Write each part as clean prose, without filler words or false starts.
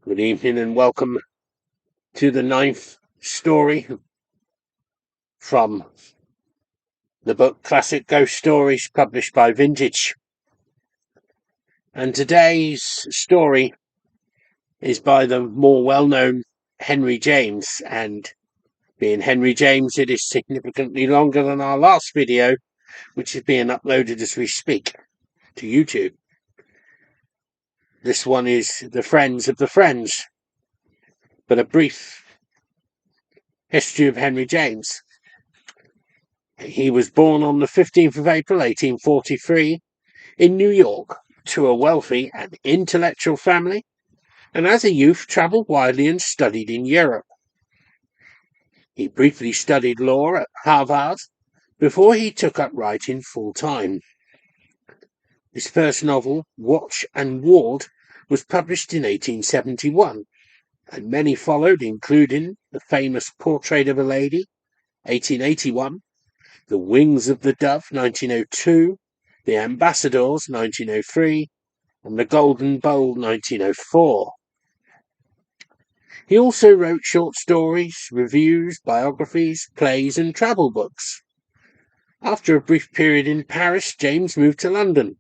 Good evening and welcome to the 9th story from the book Classic Ghost Stories, published by Vintage. And today's story is by the more well-known Henry James, and being Henry James, it is significantly longer than our last video, which is being uploaded as we speak to YouTube. This one is The Friends of the Friends, but a brief history of Henry James. He was born on the 15th of April 1843 in New York to a wealthy and intellectual family, and as a youth travelled widely and studied in Europe. He briefly studied law at Harvard before he took up writing full-time. His first novel, Watch and Ward, was published in 1871, and many followed, including the famous Portrait of a Lady, 1881, The Wings of the Dove, 1902, The Ambassadors, 1903, and The Golden Bowl, 1904. He also wrote short stories, reviews, biographies, plays, and travel books. After a brief period in Paris, James moved to London.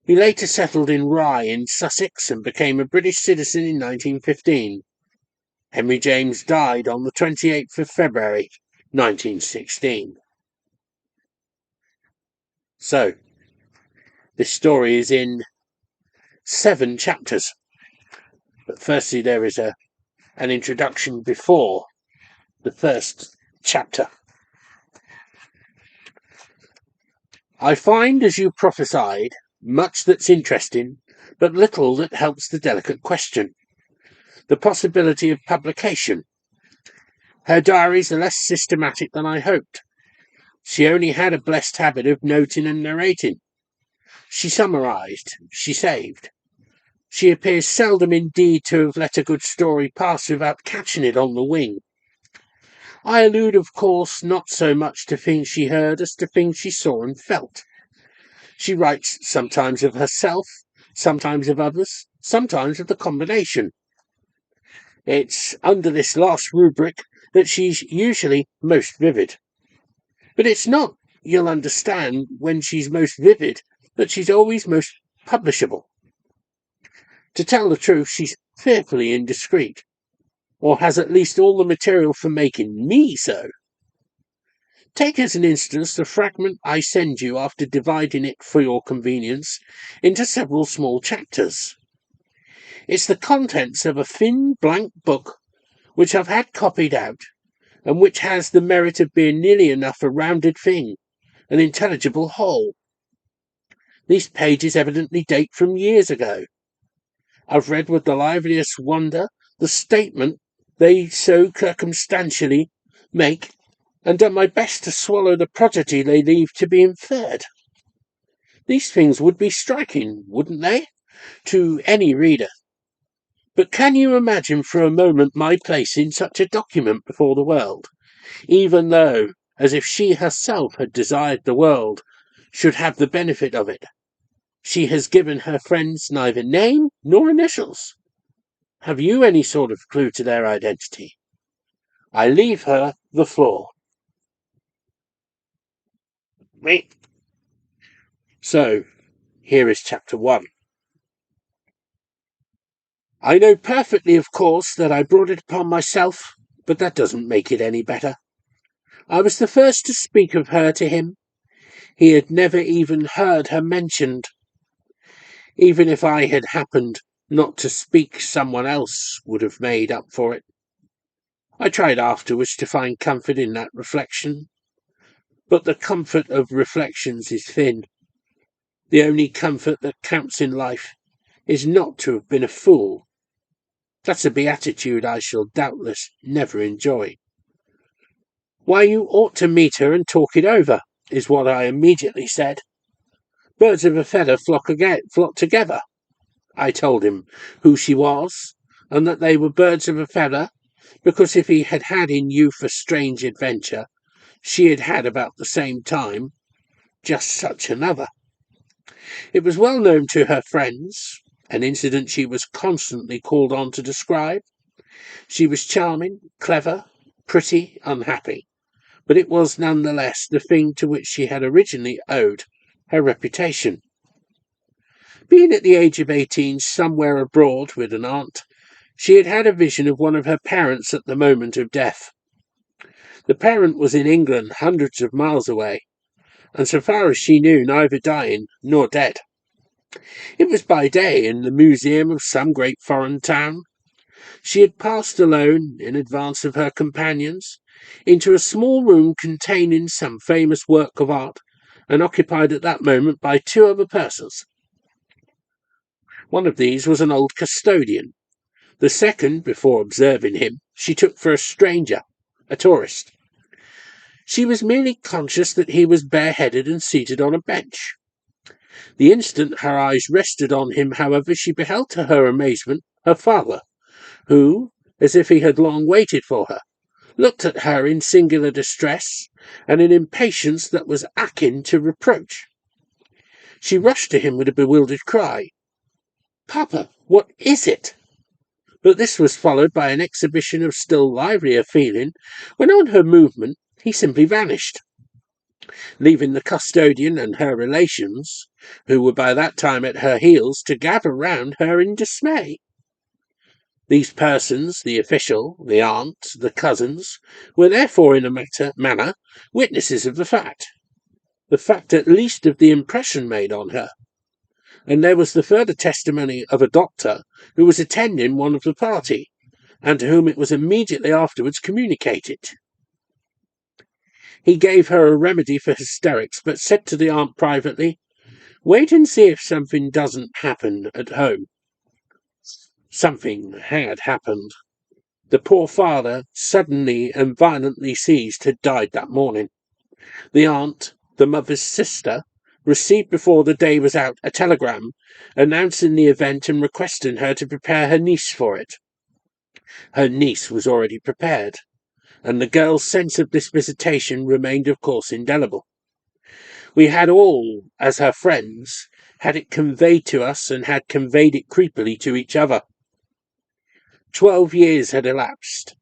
He later settled in Rye in Sussex and became a British citizen in 1915. Henry James died on the 28th of February, 1916. So, this story is in 7 chapters. But firstly, there is an introduction before the first chapter. I find, as you prophesied, much that's interesting, but little that helps the delicate question. The possibility of publication. Her diaries are less systematic than I hoped. She only had a blessed habit of noting and narrating. She summarized, she saved. She appears seldom indeed to have let a good story pass without catching it on the wing. I allude, of course, not so much to things she heard as to things she saw and felt. She writes sometimes of herself, sometimes of others, sometimes of the combination. It's under this last rubric that she's usually most vivid. But it's not, you'll understand, when she's most vivid that she's always most publishable. To tell the truth, she's fearfully indiscreet, or has at least all the material for making me so. Take as an instance the fragment I send you after dividing it for your convenience into several small chapters. It's the contents of a thin blank book which I've had copied out, and which has the merit of being nearly enough a rounded thing, an intelligible whole. These pages evidently date from years ago. I've read with the liveliest wonder the statement they so circumstantially make, and done my best to swallow the prodigy they leave to be inferred. These things would be striking, wouldn't they, to any reader? But can you imagine for a moment my place in such a document before the world, even though, as if she herself had desired the world should have the benefit of it, she has given her friends neither name nor initials? Have you any sort of clue to their identity? I leave her the floor. Me. So, here is chapter 1. I know perfectly, of course, that I brought it upon myself, but that doesn't make it any better. I was the first to speak of her to him. He had never even heard her mentioned. Even if I had happened not to speak, someone else would have made up for it. I tried afterwards to find comfort in that reflection, but the comfort of reflections is thin. The only comfort that counts in life is not to have been a fool. That's a beatitude I shall doubtless never enjoy. Why, you ought to meet her and talk it over, is what I immediately said. Birds of a feather flock together. I told him who she was, and that they were birds of a feather, because if he had had in youth a strange adventure, she had had about the same time just such another. It was well known to her friends, an incident she was constantly called on to describe. She was charming, clever, pretty, unhappy, but it was nonetheless the thing to which she had originally owed her reputation. Being at the age of 18 somewhere abroad with an aunt, she had had a vision of one of her parents at the moment of death. The parent was in England, hundreds of miles away, and so far as she knew, neither dying nor dead. It was by day in the museum of some great foreign town. She had passed alone, in advance of her companions, into a small room containing some famous work of art, and occupied at that moment by two other persons. One of these was an old custodian. The second, before observing him, she took for a stranger, a tourist. She was merely conscious that he was bareheaded and seated on a bench. The instant her eyes rested on him, however, she beheld to her amazement her father, who, as if he had long waited for her, looked at her in singular distress and an impatience that was akin to reproach. She rushed to him with a bewildered cry. "Papa, what is it?" But this was followed by an exhibition of still livelier feeling when on her movement he simply vanished, leaving the custodian and her relations, who were by that time at her heels, to gather round her in dismay. These persons, the official, the aunt, the cousins, were therefore in a manner witnesses of the fact at least of the impression made on her, and there was the further testimony of a doctor who was attending one of the party, and to whom it was immediately afterwards communicated. He gave her a remedy for hysterics, but said to the aunt privately, "Wait and see if something doesn't happen at home." Something had happened. The poor father, suddenly and violently seized, had died that morning. The aunt, the mother's sister, received before the day was out a telegram announcing the event and requesting her to prepare her niece for it. Her niece was already prepared, and the girl's sense of this visitation remained of course indelible. We had all, as her friends, had it conveyed to us and had conveyed it creepily to each other. 12 years had elapsed,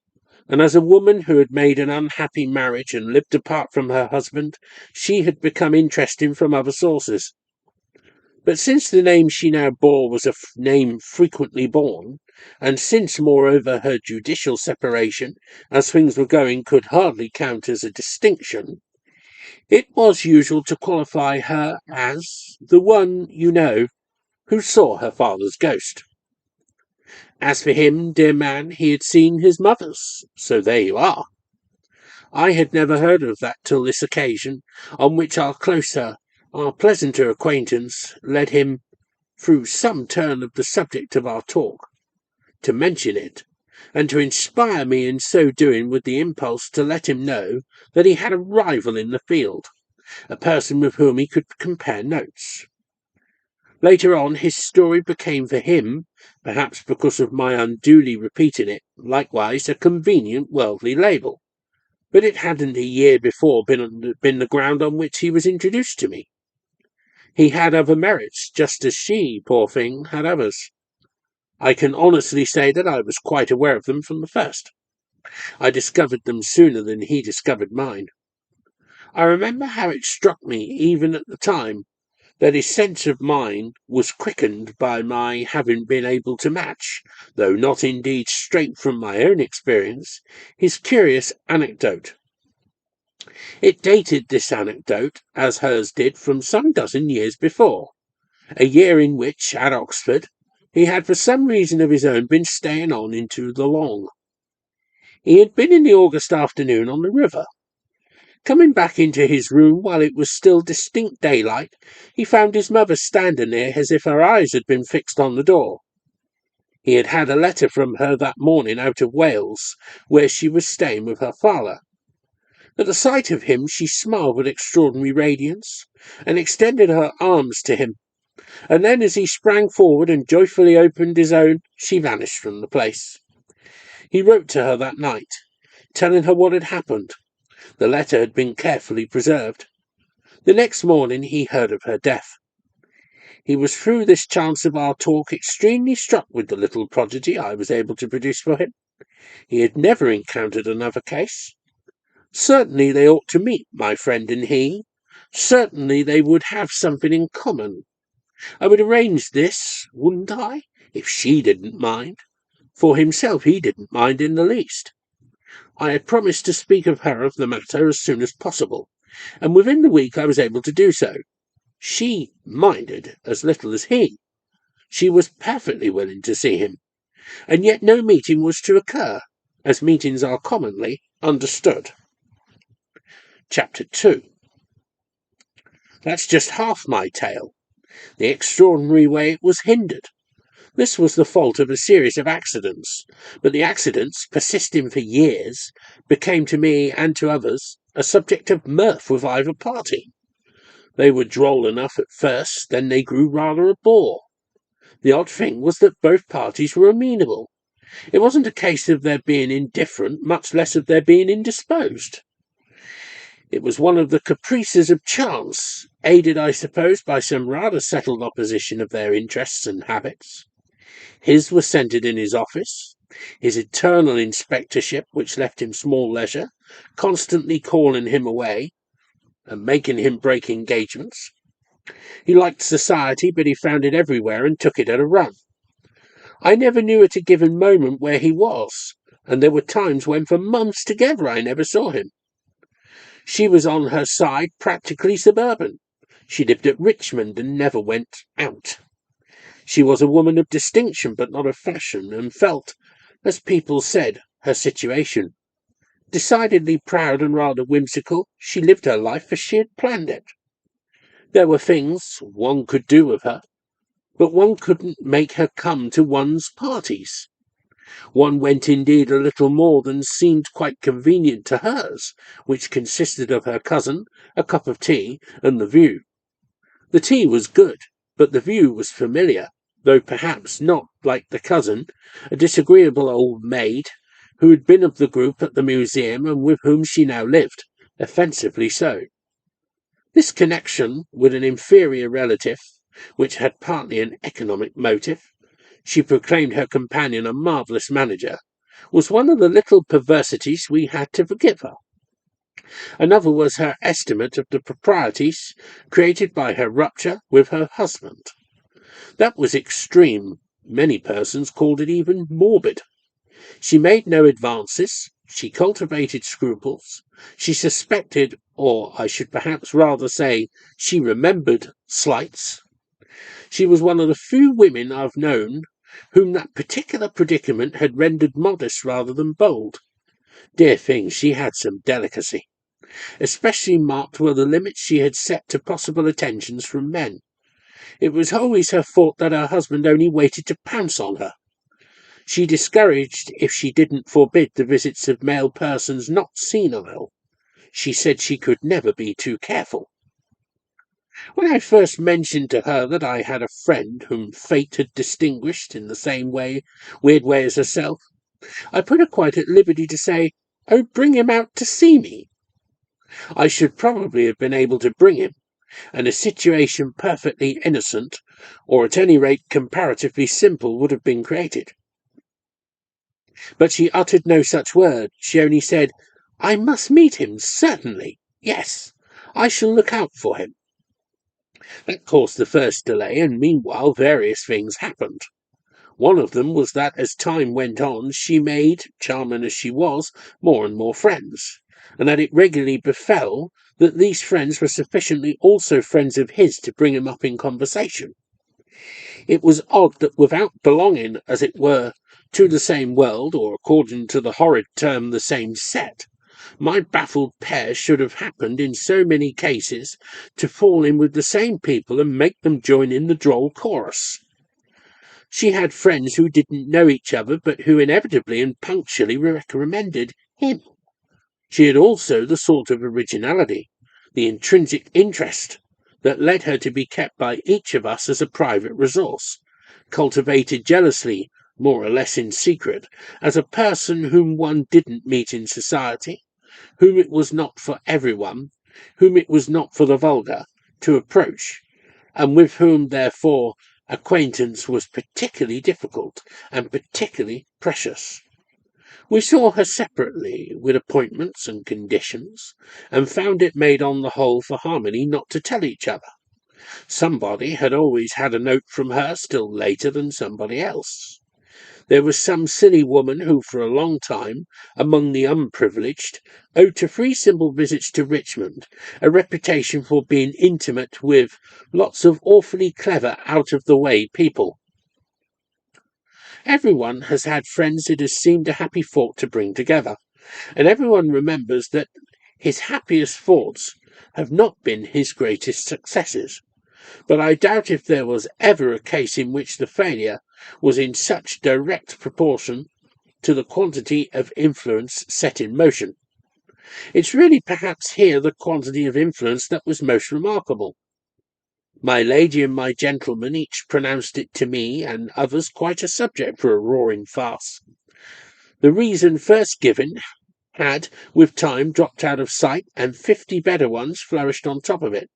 and as a woman who had made an unhappy marriage and lived apart from her husband, she had become interesting from other sources. But since the name she now bore was a name frequently borne, and since, moreover, her judicial separation, as things were going, could hardly count as a distinction, it was usual to qualify her as the one, you know, who saw her father's ghost. As for him, dear man, he had seen his mother's, so there you are. I had never heard of that till this occasion, on which our pleasanter acquaintance led him, through some turn of the subject of our talk, to mention it, and to inspire me in so doing with the impulse to let him know that he had a rival in the field, a person with whom he could compare notes. Later on, his story became for him, perhaps because of my unduly repeating it, likewise a convenient worldly label. But it hadn't a year before been the ground on which he was introduced to me. He had other merits, just as she, poor thing, had others. I can honestly say that I was quite aware of them from the first. I discovered them sooner than he discovered mine. I remember how it struck me, even at the time, that his sense of mine was quickened by my having been able to match, though not indeed straight from my own experience, his curious anecdote. It dated, this anecdote, as hers did, from some dozen years before, a year in which, at Oxford, he had for some reason of his own been staying on into the long. He had been in the August afternoon on the river. Coming back into his room while it was still distinct daylight, he found his mother standing there as if her eyes had been fixed on the door. He had had a letter from her that morning out of Wales, where she was staying with her father. At the sight of him she smiled with extraordinary radiance, and extended her arms to him, and then as he sprang forward and joyfully opened his own, she vanished from the place. He wrote to her that night, telling her what had happened. The letter had been carefully preserved. The next morning he heard of her death. He was through this chance of our talk extremely struck with the little prodigy I was able to produce for him. He had never encountered another case. Certainly they ought to meet, my friend and he. Certainly they would have something in common. I would arrange this, wouldn't I, if she didn't mind? For himself he didn't mind in the least. I had promised to speak of the matter as soon as possible, and within the week I was able to do so. She minded as little as he. She was perfectly willing to see him, and yet no meeting was to occur, as meetings are commonly understood. Chapter 2. That's just half my tale. The extraordinary way it was hindered. This was the fault of a series of accidents, but the accidents, persisting for years, became to me and to others a subject of mirth with either party. They were droll enough at first, then they grew rather a bore. The odd thing was that both parties were amenable. It wasn't a case of their being indifferent, much less of their being indisposed. It was one of the caprices of chance, aided, I suppose, by some rather settled opposition of their interests and habits. His was centred in his office, his eternal inspectorship, which left him small leisure, constantly calling him away, and making him break engagements. He liked society, but he found it everywhere and took it at a run. I never knew at a given moment where he was, and there were times when for months together I never saw him. She was on her side practically suburban. She lived at Richmond and never went out. She was a woman of distinction but not of fashion, and felt, as people said, her situation. Decidedly proud and rather whimsical, she lived her life as she had planned it. There were things one could do with her, but one couldn't make her come to one's parties. One went indeed a little more than seemed quite convenient to hers, which consisted of her cousin, a cup of tea, and the view. The tea was good, but the view was familiar, though perhaps not, like the cousin, a disagreeable old maid, who had been of the group at the museum and with whom she now lived, offensively so. This connection with an inferior relative, which had partly an economic motive, she proclaimed her companion a marvellous manager, was one of the little perversities we had to forgive her. Another was her estimate of the proprieties created by her rupture with her husband. That was extreme. Many persons called it even morbid. She made no advances. She cultivated scruples. She suspected, or I should perhaps rather say, she remembered slights. She was one of the few women I've known whom that particular predicament had rendered modest rather than bold. Dear thing, she had some delicacy. Especially marked were the limits she had set to possible attentions from men. It was always her fault that her husband only waited to pounce on her. She discouraged if she didn't forbid the visits of male persons not senile. She said she could never be too careful. When I first mentioned to her that I had a friend whom fate had distinguished in the same weird way as herself, I put her quite at liberty to say, "Oh, bring him out to see me." I should probably have been able to bring him, and a situation perfectly innocent, or at any rate comparatively simple, would have been created. But she uttered no such word. She only said, "I must meet him, certainly. Yes, I shall look out for him." That caused the first delay, and meanwhile various things happened. One of them was that as time went on she made, charming as she was, more and more friends, and that it regularly befell that these friends were sufficiently also friends of his to bring him up in conversation. It was odd that without belonging, as it were, to the same world, or according to the horrid term the same set, my baffled pair should have happened in so many cases to fall in with the same people and make them join in the droll chorus. She had friends who didn't know each other, but who inevitably and punctually recommended him. She had also the sort of originality, the intrinsic interest, that led her to be kept by each of us as a private resource, cultivated jealously, more or less in secret, as a person whom one didn't meet in society, whom it was not for everyone, whom it was not for the vulgar, to approach, and with whom, therefore, acquaintance was particularly difficult and particularly precious. We saw her separately, with appointments and conditions, and found it made on the whole for harmony not to tell each other. Somebody had always had a note from her still later than somebody else. There was some silly woman who for a long time, among the unprivileged, owed to 3 simple visits to Richmond a reputation for being intimate with lots of awfully clever, out-of-the-way people. Everyone has had friends it has seemed a happy thought to bring together, and everyone remembers that his happiest thoughts have not been his greatest successes. But I doubt if there was ever a case in which the failure was in such direct proportion to the quantity of influence set in motion. It's really perhaps here the quantity of influence that was most remarkable. My lady and my gentleman each pronounced it to me and others quite a subject for a roaring farce. The reason first given had, with time, dropped out of sight, and 50 better ones flourished on top of it.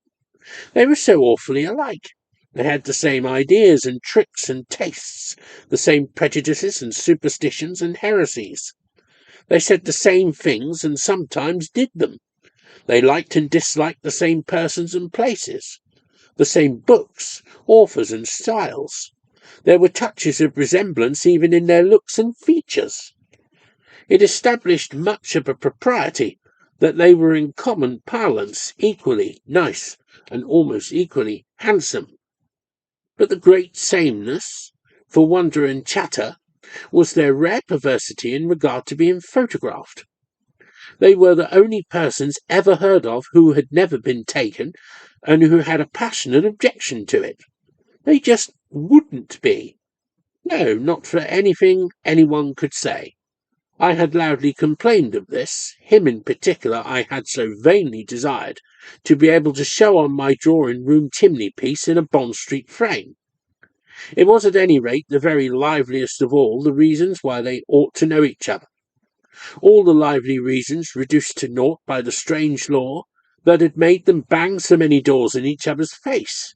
They were so awfully alike. They had the same ideas and tricks and tastes, the same prejudices and superstitions and heresies. They said the same things and sometimes did them. They liked and disliked the same persons and places, the same books, authors and styles. There were touches of resemblance even in their looks and features. It established much of a propriety that they were in common parlance equally nice and almost equally handsome. But the great sameness, for wonder and chatter, was their rare perversity in regard to being photographed. They were the only persons ever heard of who had never been taken, and who had a passionate objection to it. They just wouldn't be. No, not for anything anyone could say. I had loudly complained of this, him in particular I had so vainly desired to be able to show on my drawing-room chimney-piece in a Bond Street frame. It was at any rate the very liveliest of all the reasons why they ought to know each other. All the lively reasons reduced to naught by the strange law that had made them bang so many doors in each other's face,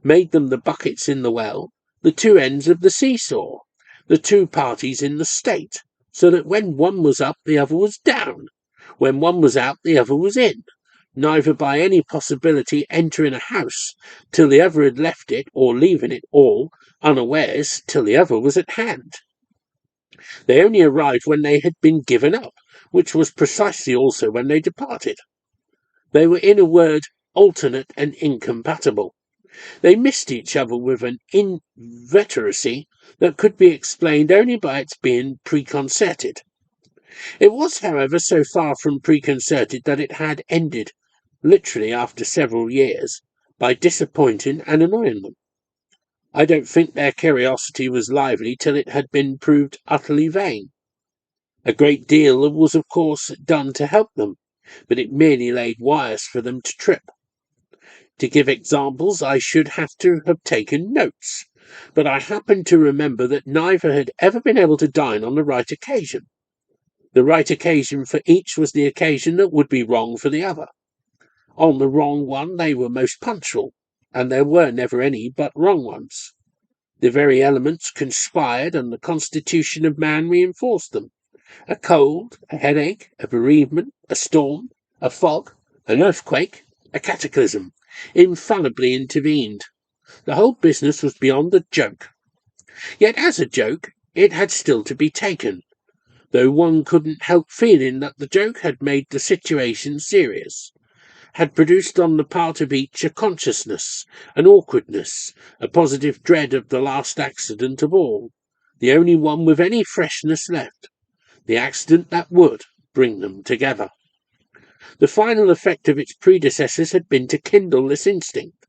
made them the buckets in the well, the 2 ends of the seesaw, the 2 parties in the state, so that when one was up the other was down, when one was out the other was in, neither by any possibility entering a house till the other had left it, or leaving it all unawares till the other was at hand. They only arrived when they had been given up, which was precisely also when they departed. They were, in a word, alternate and incompatible. They missed each other with an inveteracy that could be explained only by its being preconcerted. It was, however, so far from preconcerted that it had ended, literally after several years, by disappointing and annoying them. I don't think their curiosity was lively till it had been proved utterly vain. A great deal was, of course, done to help them, but it merely laid wires for them to trip. To give examples, I should have to have taken notes, but I happened to remember that neither had ever been able to dine on the right occasion. The right occasion for each was the occasion that would be wrong for the other. On the wrong one they were most punctual, and there were never any but wrong ones. The very elements conspired, and the constitution of man reinforced them. A cold, a headache, a bereavement, a storm, a fog, an earthquake, a cataclysm, infallibly intervened. The whole business was beyond a joke. Yet as a joke, it had still to be taken, though one couldn't help feeling that the joke had made the situation serious, had produced on the part of each a consciousness, an awkwardness, a positive dread of the last accident of all, the only one with any freshness left, the accident that would bring them together. The final effect of its predecessors had been to kindle this instinct.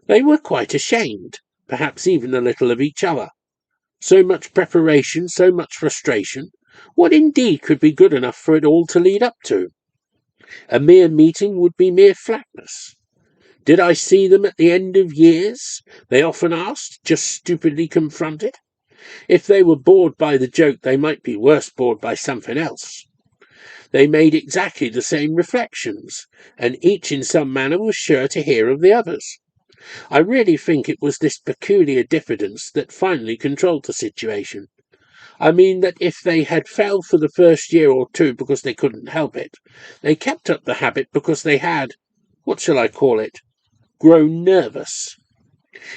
They were quite ashamed, perhaps even a little, of each other. So much preparation, so much frustration. What indeed could be good enough for it all to lead up to? A mere meeting would be mere flatness. Did I see them at the end of years? They often asked, just stupidly confronted. If they were bored by the joke, they might be worse bored by something else. They made exactly the same reflections, and each in some manner was sure to hear of the others. I really think it was this peculiar diffidence that finally controlled the situation. I mean that if they had failed for the first year or two because they couldn't help it, they kept up the habit because they had, what shall I call it, grown nervous.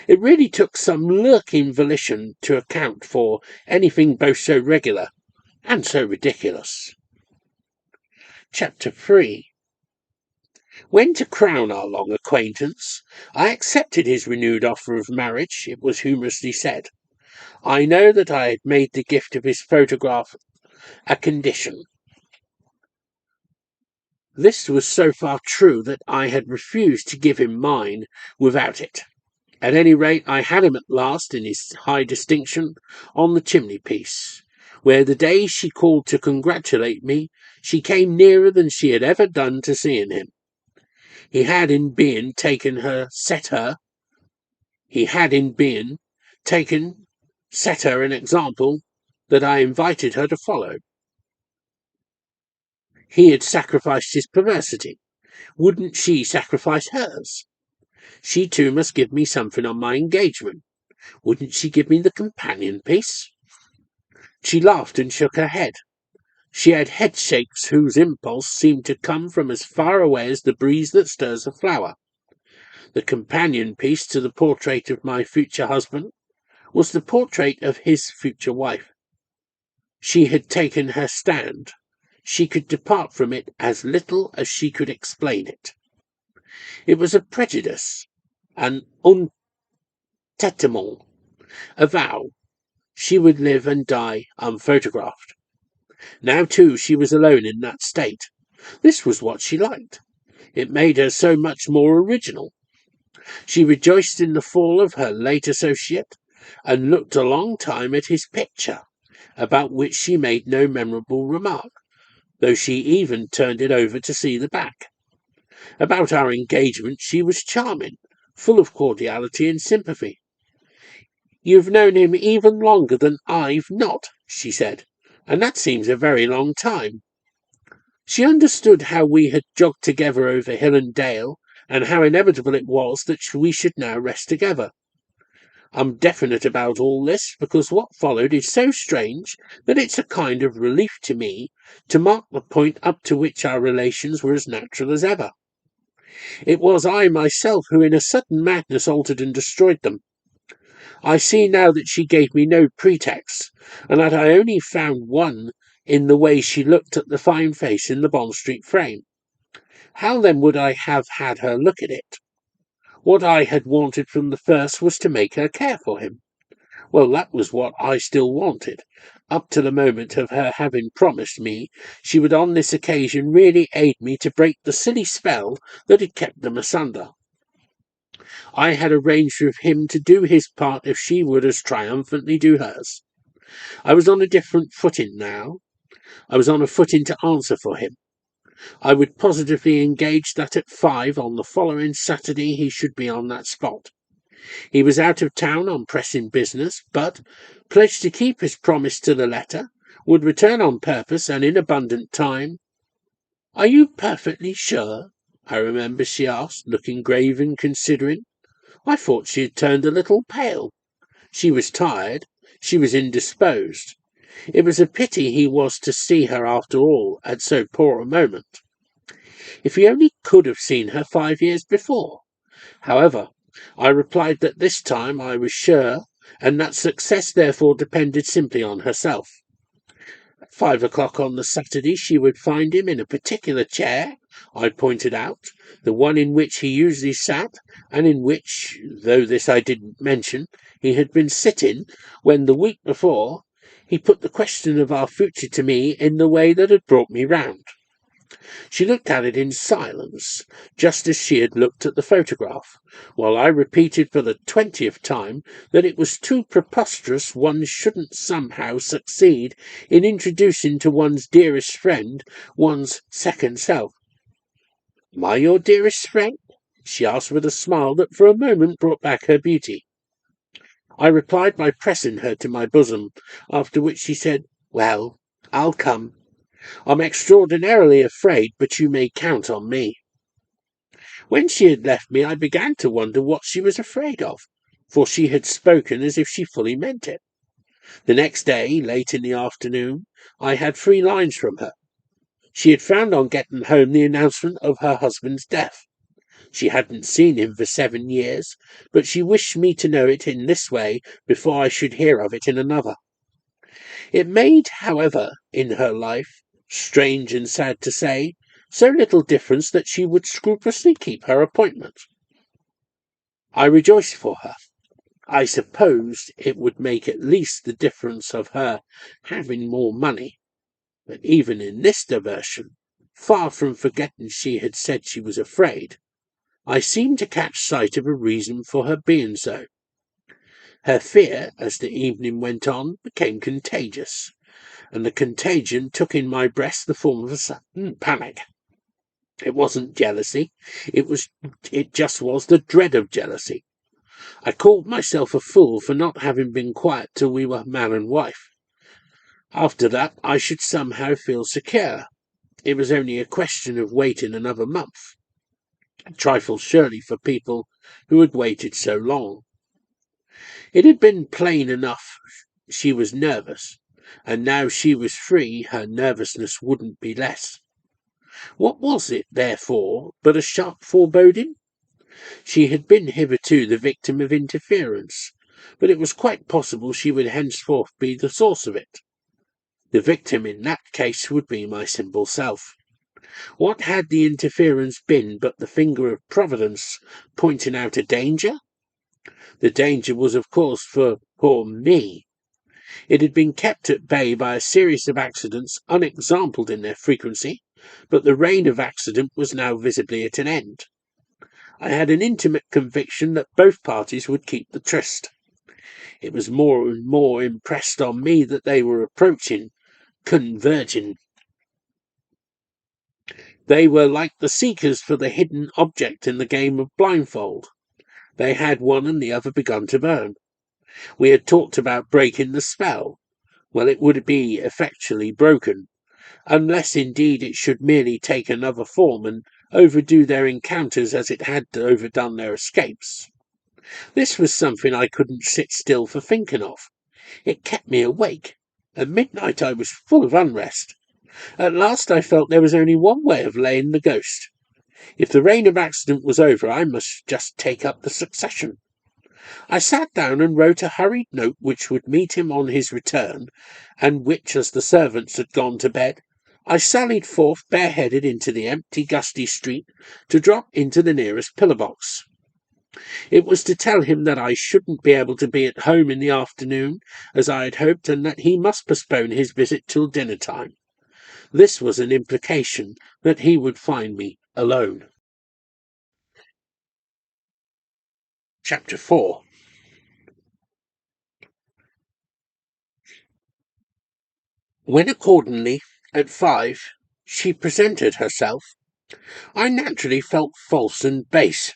It really took some lurking volition to account for anything both so regular and so ridiculous. Chapter 3. When, to crown our long acquaintance, I accepted his renewed offer of marriage, it was humorously said, I know that I had made the gift of his photograph a condition. This was so far true that I had refused to give him mine without it. At any rate, I had him at last, in his high distinction, on the chimney-piece, where the day she called to congratulate me, she came nearer than she had ever done to seeing him. He had in being set her an example that I invited her to follow. He had sacrificed his perversity. Wouldn't she sacrifice hers? She too must give me something on my engagement. Wouldn't she give me the companion piece? She laughed and shook her head. She had head shakes whose impulse seemed to come from as far away as the breeze that stirs a flower. The companion piece to the portrait of my future husband was the portrait of his future wife. She had taken her stand. She could depart from it as little as she could explain it. It was a prejudice, an entêtement, a vow. She would live and die unphotographed. Now, too, she was alone in that state. This was what she liked. It made her so much more original. She rejoiced in the fall of her late associate, and looked a long time at his picture, about which she made no memorable remark, though she even turned it over to see the back. About our engagement she was charming, full of cordiality and sympathy. You've known him even longer than I've not, she said, and that seems a very long time. She understood how we had jogged together over hill and dale, and how inevitable it was that we should now rest together. I'm definite about all this because what followed is so strange that it's a kind of relief to me to mark the point up to which our relations were as natural as ever. It was I myself who in a sudden madness altered and destroyed them. I see now that she gave me no pretext, and that I only found one in the way she looked at the fine face in the Bond Street frame. How then would I have had her look at it? What I had wanted from the first was to make her care for him. Well, that was what I still wanted, up to the moment of her having promised me she would on this occasion really aid me to break the silly spell that had kept them asunder. I had arranged with him to do his part if she would as triumphantly do hers. I was on a different footing now. I was on a footing to answer for him. I would positively engage that at 5 on the following Saturday he should be on that spot. He was out of town on pressing business, but, pledged to keep his promise to the letter, would return on purpose and in abundant time. Are you perfectly sure? I remember she asked, looking grave and considering. I thought she had turned a little pale. She was tired. She was indisposed. It was a pity he was to see her after all at so poor a moment. If he only could have seen her 5 years before. However, I replied that this time I was sure, and that success therefore depended simply on herself. At 5 o'clock on the Saturday she would find him in a particular chair, I pointed out, the one in which he usually sat, and in which, though this I didn't mention, he had been sitting when the week before he put the question of our future to me in the way that had brought me round. She looked at it in silence, just as she had looked at the photograph, while I repeated for the 20th time that it was too preposterous one shouldn't somehow succeed in introducing to one's dearest friend one's second self. Am I your dearest friend? She asked with a smile that for a moment brought back her beauty. I replied by pressing her to my bosom, after which she said, Well, I'll come. I'm extraordinarily afraid, but you may count on me. When she had left me, I began to wonder what she was afraid of, for she had spoken as if she fully meant it. The next day, late in the afternoon, I had 3 lines from her. She had found on getting home the announcement of her husband's death. She hadn't seen him for 7 years, but she wished me to know it in this way before I should hear of it in another. It made, however, in her life, strange and sad to say, so little difference that she would scrupulously keep her appointment. I rejoiced for her. I supposed it would make at least the difference of her having more money, but even in this diversion, far from forgetting she had said she was afraid, I seemed to catch sight of a reason for her being so. Her fear, as the evening went on, became contagious, and the contagion took in my breast the form of a sudden panic. It wasn't jealousy, it just was the dread of jealousy. I called myself a fool for not having been quiet till we were man and wife. After that I should somehow feel secure. It was only a question of waiting another month. A trifle surely for people who had waited so long. It had been plain enough she was nervous, and now she was free her nervousness wouldn't be less. What was it, therefore, but a sharp foreboding? She had been hitherto the victim of interference, but it was quite possible she would henceforth be the source of it. The victim in that case would be my simple self. What had the interference been but the finger of Providence pointing out a danger? The danger was, of course, for poor me. It had been kept at bay by a series of accidents unexampled in their frequency, but the reign of accident was now visibly at an end. I had an intimate conviction that both parties would keep the tryst. It was more and more impressed on me that they were approaching, converging. They were like the seekers for the hidden object in the game of blindfold. They had one and the other begun to burn. We had talked about breaking the spell. Well, it would be effectually broken, unless indeed it should merely take another form and overdo their encounters as it had overdone their escapes. This was something I couldn't sit still for thinking of. It kept me awake. At midnight I was full of unrest. At last I felt there was only one way of laying the ghost. If the reign of accident was over, I must just take up the succession. I sat down and wrote a hurried note which would meet him on his return, and which, as the servants had gone to bed, I sallied forth bareheaded into the empty, gusty street to drop into the nearest pillar-box. It was to tell him that I shouldn't be able to be at home in the afternoon, as I had hoped, and that he must postpone his visit till dinner-time. This was an implication that he would find me alone. Chapter 4. When accordingly, at 5, she presented herself, I naturally felt false and base.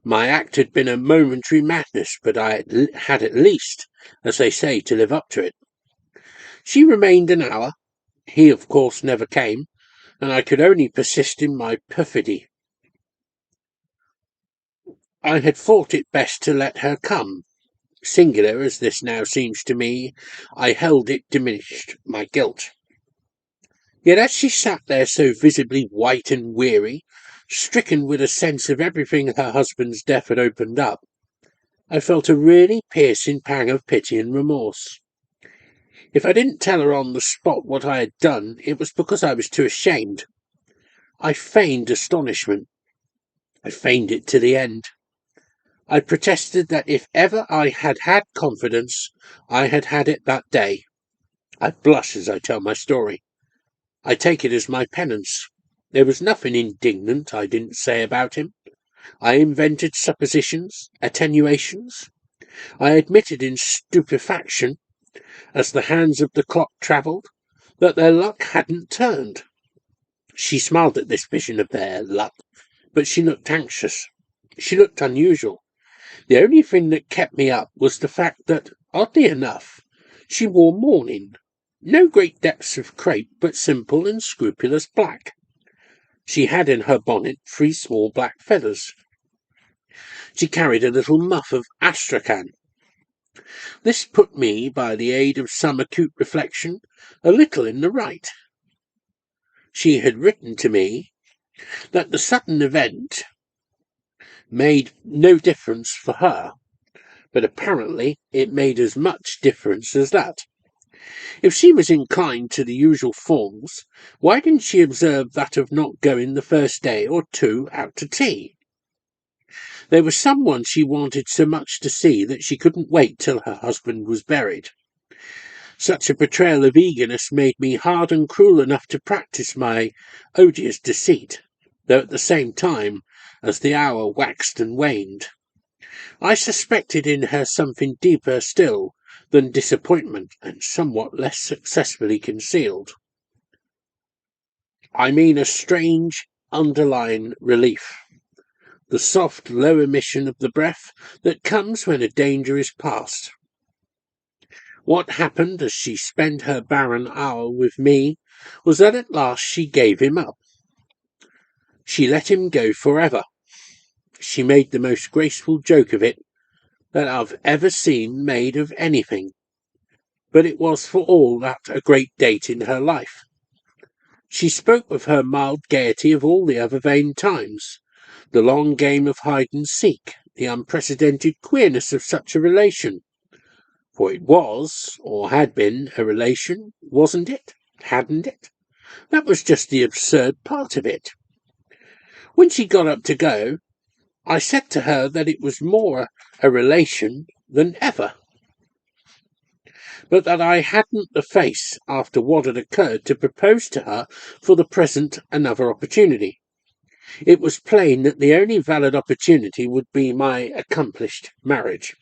My act had been a momentary madness, but I had at least, as they say, to live up to it. She remained an hour. He, of course, never came, and I could only persist in my perfidy. I had thought it best to let her come. Singular as this now seems to me, I held it diminished my guilt. Yet as she sat there so visibly white and weary, stricken with a sense of everything her husband's death had opened up, I felt a really piercing pang of pity and remorse. If I didn't tell her on the spot what I had done, it was because I was too ashamed. I feigned astonishment. I feigned it to the end. I protested that if ever I had had confidence, I had had it that day. I blush as I tell my story. I take it as my penance. There was nothing indignant I didn't say about him. I invented suppositions, attenuations. I admitted in stupefaction, as the hands of the clock travelled, that their luck hadn't turned. She smiled at this vision of their luck, but she looked anxious. She looked unusual. The only thing that kept me up was the fact that, oddly enough, she wore mourning. No great depths of crape, but simple and scrupulous black. She had in her bonnet 3 small black feathers. She carried a little muff of astrakhan. This put me, by the aid of some acute reflection, a little in the right. She had written to me that the sudden event made no difference for her, but apparently it made as much difference as that. If she was inclined to the usual forms, why didn't she observe that of not going the first day or 2 out to tea? There was someone she wanted so much to see that she couldn't wait till her husband was buried. Such a betrayal of eagerness made me hard and cruel enough to practise my odious deceit, though at the same time, as the hour waxed and waned, I suspected in her something deeper still than disappointment, and somewhat less successfully concealed. I mean a strange underlying relief, the soft low emission of the breath that comes when a danger is past. What happened as she spent her barren hour with me was that at last she gave him up. She let him go forever. She made the most graceful joke of it that I've ever seen made of anything, but it was for all that a great date in her life. She spoke with her mild gaiety of all the other vain times, the long game of hide-and-seek, the unprecedented queerness of such a relation. For it was, or had been, a relation, wasn't it? Hadn't it? That was just the absurd part of it. When she got up to go, I said to her that it was more a relation than ever, but that I hadn't the face, after what had occurred, to propose to her for the present another opportunity. It was plain that the only valid opportunity would be my accomplished marriage.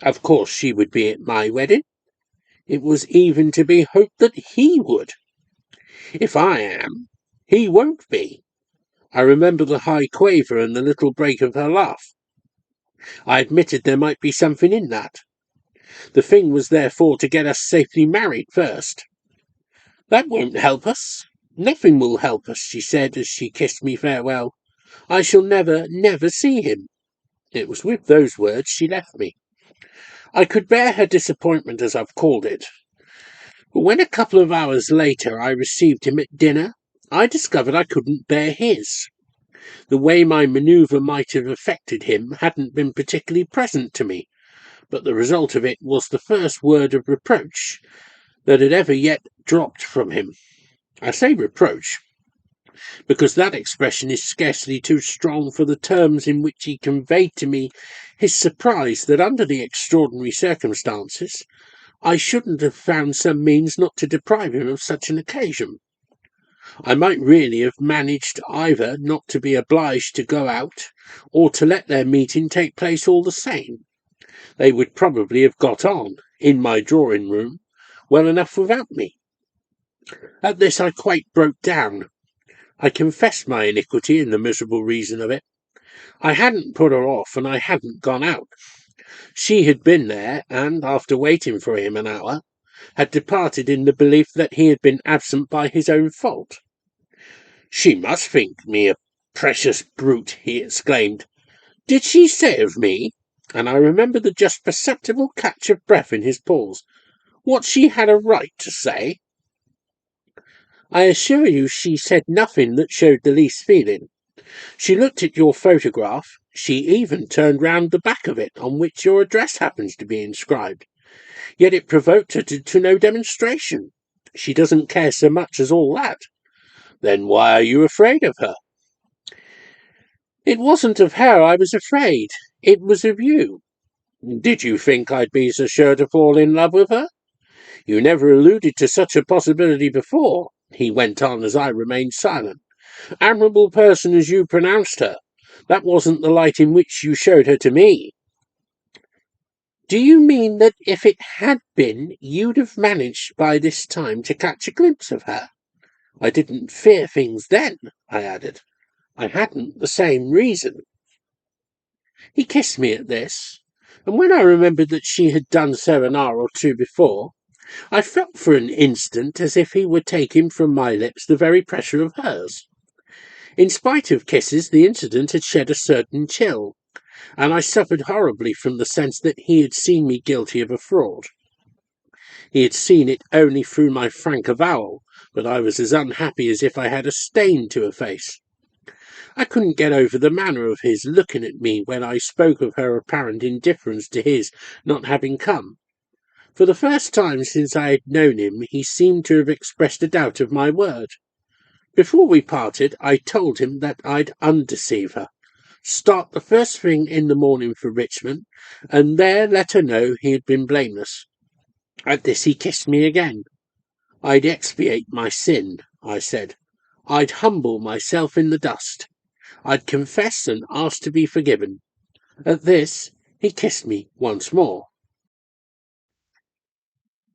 Of course she would be at my wedding. It was even to be hoped that he would. If I am, he won't be. I remember the high quaver and the little break of her laugh. I admitted there might be something in that. The thing was therefore to get us safely married first. That won't help us. Nothing will help us, she said as she kissed me farewell. I shall never, never see him. It was with those words she left me. I could bear her disappointment, as I've called it. But when a couple of hours later I received him at dinner, I discovered I couldn't bear his. The way my manoeuvre might have affected him hadn't been particularly present to me, but the result of it was the first word of reproach that had ever yet dropped from him. I say reproach, because that expression is scarcely too strong for the terms in which he conveyed to me his surprise that under the extraordinary circumstances I shouldn't have found some means not to deprive him of such an occasion. I might really have managed either not to be obliged to go out, or to let their meeting take place all the same. They would probably have got on, in my drawing-room, well enough without me. At this I quite broke down. I confessed my iniquity and the miserable reason of it. I hadn't put her off, and I hadn't gone out. She had been there, and, after waiting for him an hour, had departed in the belief that he had been absent by his own fault. She must think me a precious brute, he exclaimed. Did she say of me? And I remember the just perceptible catch of breath in his pause. What she had a right to say? I assure you she said nothing that showed the least feeling. She looked at your photograph. She even turned round the back of it, on which your address happens to be inscribed. Yet it provoked her to no demonstration. She doesn't care so much as all that. Then why are you afraid of her? It wasn't of her I was afraid. It was of you. Did you think I'd be so sure to fall in love with her? You never alluded to such a possibility before, he went on as I remained silent. Admirable person as you pronounced her. That wasn't the light in which you showed her to me. Do you mean that if it had been, you'd have managed by this time to catch a glimpse of her? I didn't fear things then, I added. I hadn't the same reason. He kissed me at this, and when I remembered that she had done so an hour or 2 before, I felt for an instant as if he were taking from my lips the very pressure of hers. In spite of kisses, the incident had shed a certain chill, and I suffered horribly from the sense that he had seen me guilty of a fraud. He had seen it only through my frank avowal, but I was as unhappy as if I had a stain to efface. I couldn't get over the manner of his looking at me when I spoke of her apparent indifference to his not having come. For the first time since I had known him, he seemed to have expressed a doubt of my word. Before we parted, I told him that I'd undeceive her, start the first thing in the morning for Richmond, and there let her know he had been blameless. At this he kissed me again. I'd expiate my sin, I said. I'd humble myself in the dust. I'd confess and ask to be forgiven. At this he kissed me once more.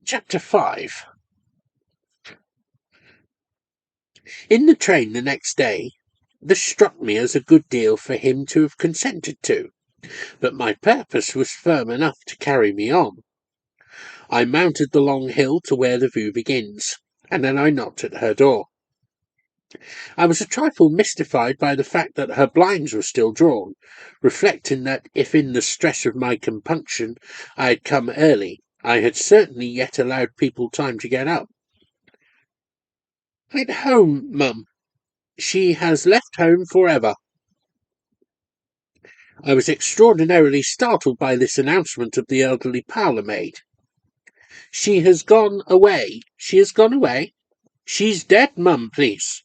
Chapter 5. In the train the next day, this struck me as a good deal for him to have consented to, but my purpose was firm enough to carry me on. I mounted the long hill to where the view begins, and then I knocked at her door. I was a trifle mystified by the fact that her blinds were still drawn, reflecting that if in the stress of my compunction I had come early, I had certainly yet allowed people time to get up. "At home, Mum. She has left home for ever." I was extraordinarily startled by this announcement of the elderly parlour-maid. "She has gone away. She has gone away? She's dead, Mum, please."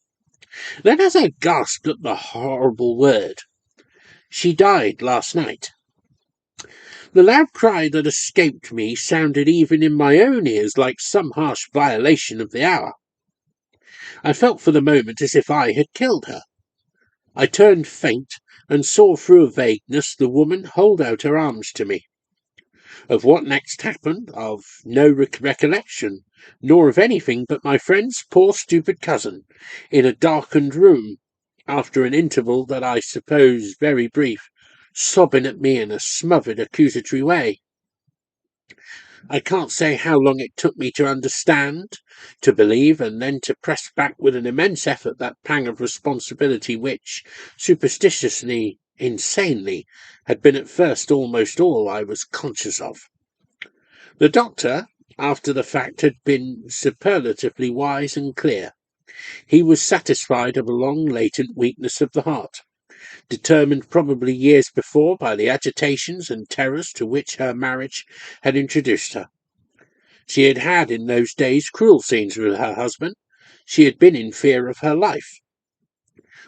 Then as I gasped at the horrible word, "She died last night." The loud cry that escaped me sounded even in my own ears like some harsh violation of the hour. I felt for the moment as if I had killed her. I turned faint and saw through a vagueness the woman hold out her arms to me. Of what next happened, I've no recollection, nor of anything but my friend's poor stupid cousin, in a darkened room, after an interval that I suppose very brief, sobbing at me in a smothered accusatory way. I can't say how long it took me to understand, to believe, and then to press back with an immense effort that pang of responsibility which, superstitiously, insanely, had been at first almost all I was conscious of. The doctor, after the fact, had been superlatively wise and clear. He was satisfied of a long latent weakness of the heart, determined probably years before by the agitations and terrors to which her marriage had introduced her. She had had in those days cruel scenes with her husband. She had been in fear of her life.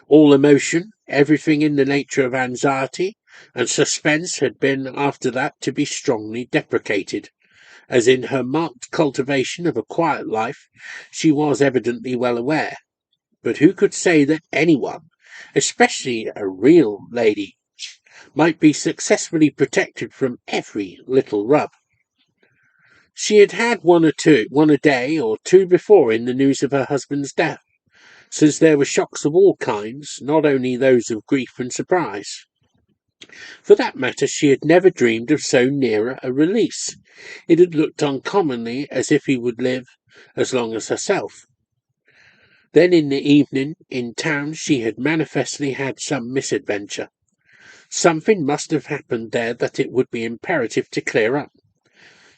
All emotion, everything in the nature of anxiety and suspense had been after that to be strongly deprecated, as in her marked cultivation of a quiet life she was evidently well aware. But who could say that anyone, especially a real lady, might be successfully protected from every little rub? She had had one a day or two before in the news of her husband's death, since there were shocks of all kinds, not only those of grief and surprise. For that matter, she had never dreamed of so near a release. It had looked uncommonly as if he would live as long as herself. Then in the evening, in town, she had manifestly had some misadventure. Something must have happened there that it would be imperative to clear up.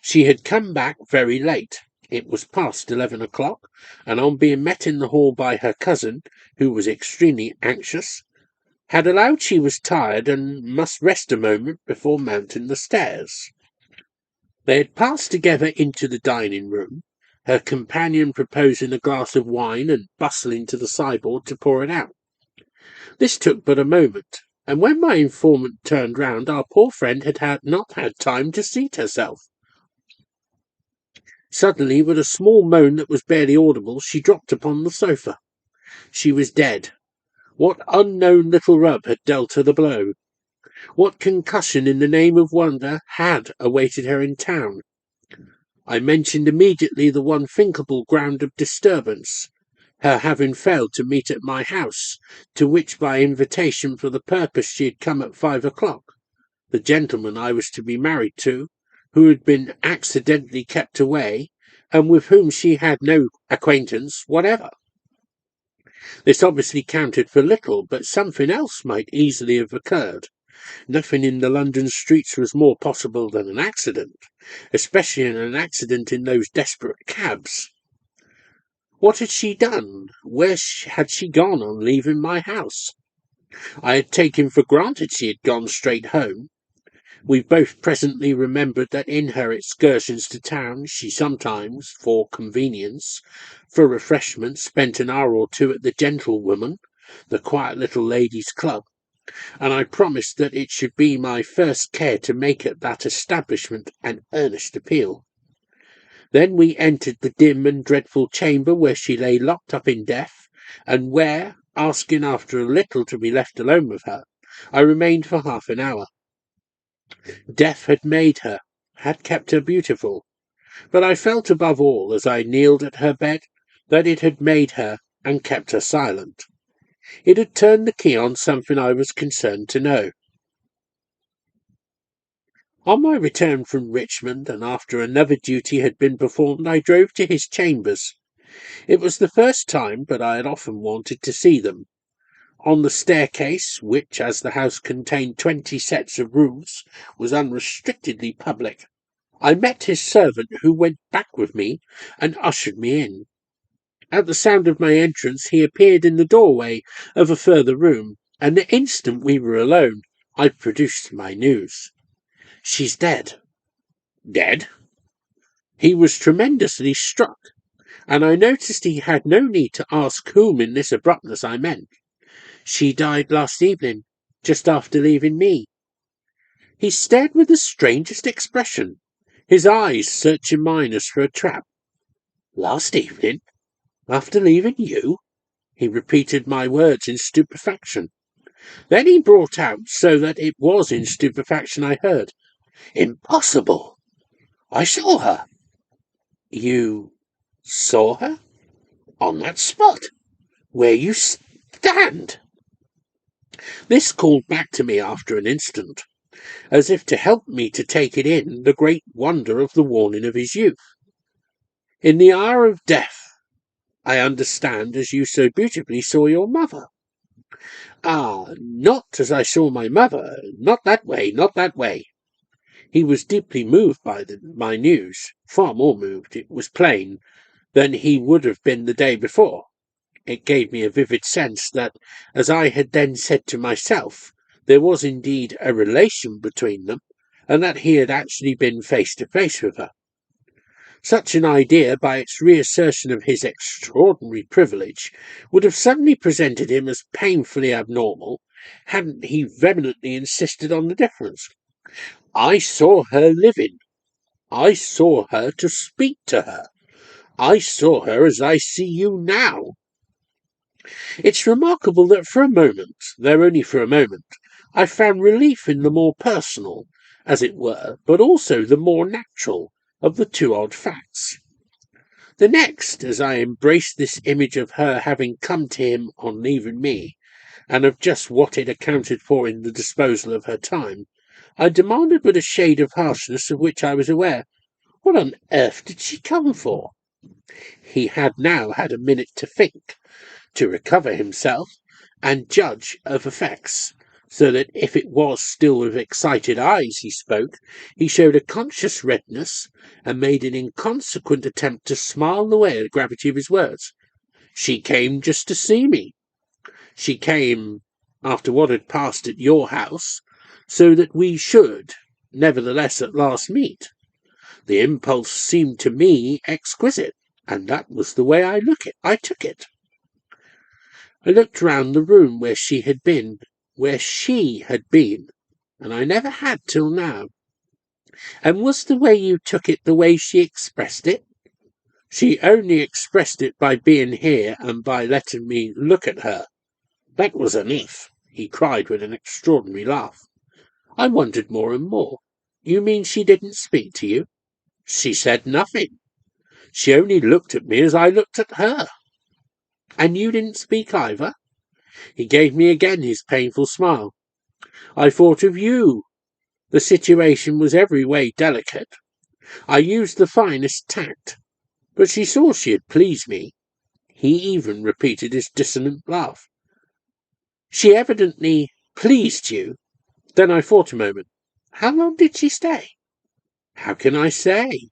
She had come back very late. It was past 11 o'clock, and on being met in the hall by her cousin, who was extremely anxious, had allowed she was tired and must rest a moment before mounting the stairs. They had passed together into the dining-room, her companion proposing a glass of wine and bustling to the sideboard to pour it out. This took but a moment, and when my informant turned round, our poor friend had not had time to seat herself. Suddenly, with a small moan that was barely audible, she dropped upon the sofa. She was dead. What unknown little rub had dealt her the blow? What concussion in the name of wonder had awaited her in town? I mentioned immediately the one thinkable ground of disturbance, her having failed to meet at my house, to which by invitation for the purpose she had come at 5 o'clock, the gentleman I was to be married to, who had been accidentally kept away, and with whom she had no acquaintance whatever. This obviously counted for little, but something else might easily have occurred. Nothing in the London streets was more possible than an accident, especially an accident in those desperate cabs. What had she done? Where had she gone on leaving my house? I had taken for granted she had gone straight home. We both presently remembered that in her excursions to town she sometimes, for convenience, for refreshment, spent an hour or two at the Gentlewoman, the quiet little ladies' club, and I promised that it should be my first care to make at that establishment an earnest appeal. Then we entered the dim and dreadful chamber where she lay locked up in death, and where, asking after a little to be left alone with her, I remained for half an hour. Death had made her, had kept her beautiful, but I felt above all, as I kneeled at her bed, that it had made her and kept her silent. It had turned the key on something I was concerned to know. On my return from Richmond, and after another duty had been performed, I drove to his chambers. It was the first time, but I had often wanted to see them. On the staircase, which, as the house contained 20 sets of rooms, was unrestrictedly public, I met his servant, who went back with me and ushered me in. At the sound of my entrance, he appeared in the doorway of a further room, and the instant we were alone, I produced my news. "She's dead." "Dead?" He was tremendously struck, and I noticed he had no need to ask whom in this abruptness I meant. "She died last evening, just after leaving me." He stared with the strangest expression, his eyes searching mine as for a trap. "Last evening? After leaving you?" He repeated my words in stupefaction. Then he brought out so that it was in stupefaction I heard. "Impossible! I saw her." "You saw her?" "On that spot, where you stand." This called back to me after an instant, as if to help me to take it in, the great wonder of the warning of his youth. "In the hour of death, I understand, as you so beautifully saw your mother." "Ah, not as I saw my mother. Not that way, not that way." He was deeply moved by my news, far more moved, it was plain, than he would have been the day before. It gave me a vivid sense that, as I had then said to myself, there was indeed a relation between them, and that he had actually been face to face with her. Such an idea, by its reassertion of his extraordinary privilege, would have suddenly presented him as painfully abnormal, hadn't he vehemently insisted on the difference. "I saw her living. I saw her to speak to her. I saw her as I see you now." It's remarkable that for a moment, though only for a moment, I found relief in the more personal, as it were, but also the more natural, of the two odd facts. The next, as I embraced this image of her having come to him on leaving me, and of just what it accounted for in the disposal of her time, I demanded with a shade of harshness of which I was aware, "What on earth did she come for?" He had now had a minute to think, to recover himself, and judge of effects, so that if it was still with excited eyes he spoke, he showed a conscious redness, and made an inconsequent attempt to smile away the gravity of his words. "She came just to see me. She came, after what had passed at your house, so that we should, nevertheless, at last meet. The impulse seemed to me exquisite, and that was the way I took it. I looked round the room where she had been, and I never had till now." "And was the way you took it the way she expressed it?" "She only expressed it by being here and by letting me look at her. That was enough," he cried with an extraordinary laugh. I wondered more and more. "You mean she didn't speak to you?" "She said nothing. She only looked at me as I looked at her." "And you didn't speak either?" He gave me again his painful smile. "I thought of you. The situation was every way delicate. I used the finest tact, but she saw she had pleased me." He even repeated his dissonant laugh. She evidently pleased you. Then I thought a moment. How long did she stay? How can I say?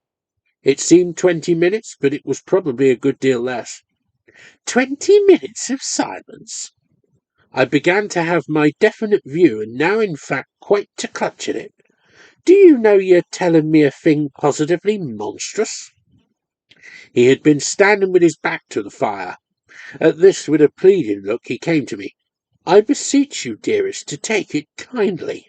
It seemed 20 minutes, but it was probably a good deal less. 20 minutes of silence? I began to have my definite view, and now in fact quite to clutch at it. Do you know you're telling me a thing positively monstrous? He had been standing with his back to the fire. At this, with a pleading look, he came to me. I beseech you, dearest, to take it kindly.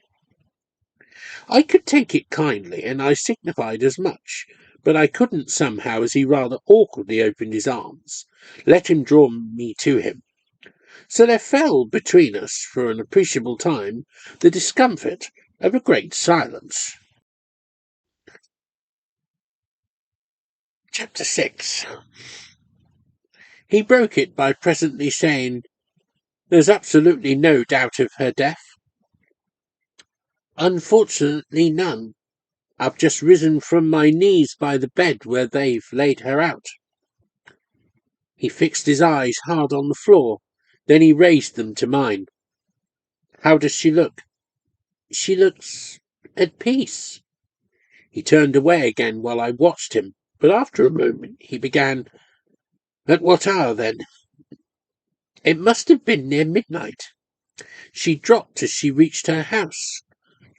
I could take it kindly, and I signified as much, but I couldn't somehow, as he rather awkwardly opened his arms, let him draw me to him. So there fell between us, for an appreciable time, the discomfort of a great silence. Chapter 6. He broke it by presently saying, There's absolutely no doubt of her death. Unfortunately none. I've just risen from my knees by the bed where they've laid her out. He fixed his eyes hard on the floor, then he raised them to mine. How does she look? She looks at peace. He turned away again while I watched him, but after a moment he began, At what hour, then? It must have been near midnight. She dropped as she reached her house.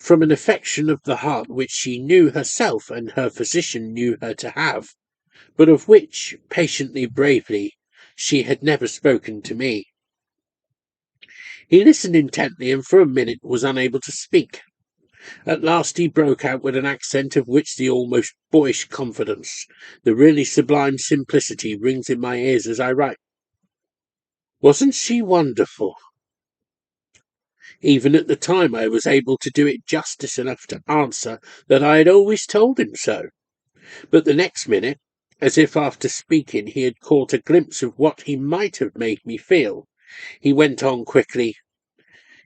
From an affection of the heart which she knew herself and her physician knew her to have, but of which, patiently, bravely, she had never spoken to me. He listened intently and for a minute was unable to speak. At last he broke out with an accent of which the almost boyish confidence, the really sublime simplicity, rings in my ears as I write. Wasn't she wonderful? Even at the time I was able to do it justice enough to answer that I had always told him so. But the next minute, as if after speaking he had caught a glimpse of what he might have made me feel, he went on quickly,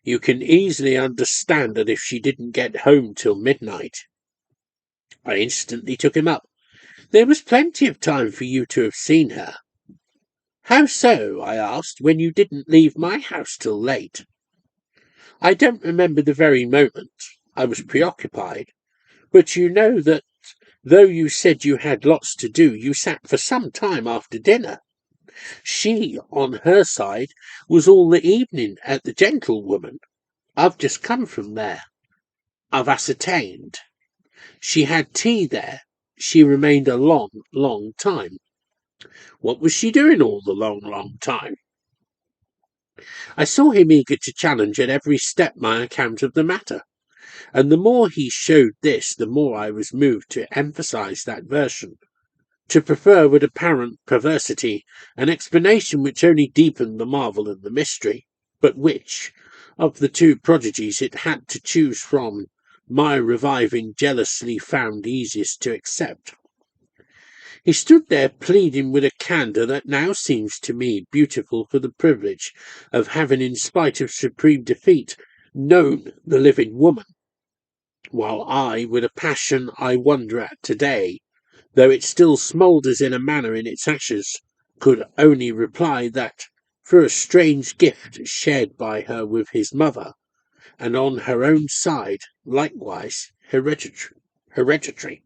You can easily understand that if she didn't get home till midnight. I instantly took him up. There was plenty of time for you to have seen her. How so, I asked, when you didn't leave my house till late? I don't remember the very moment. I was preoccupied. But you know that, though you said you had lots to do, you sat for some time after dinner. She, on her side, was all the evening at the Gentlewoman. I've just come from there. I've ascertained. She had tea there. She remained a long, long time. What was she doing all the long, long time? I saw him eager to challenge at every step my account of the matter, and the more he showed this, the more I was moved to emphasize that version, to prefer with apparent perversity an explanation which only deepened the marvel and the mystery, but which, of the two prodigies it had to choose from, my reviving jealously found easiest to accept. He stood there pleading with a candour that now seems to me beautiful for the privilege of having, in spite of supreme defeat, known the living woman, while I, with a passion I wonder at today, though it still smoulders in a manner in its ashes, could only reply that, for a strange gift shared by her with his mother, and on her own side likewise hereditary,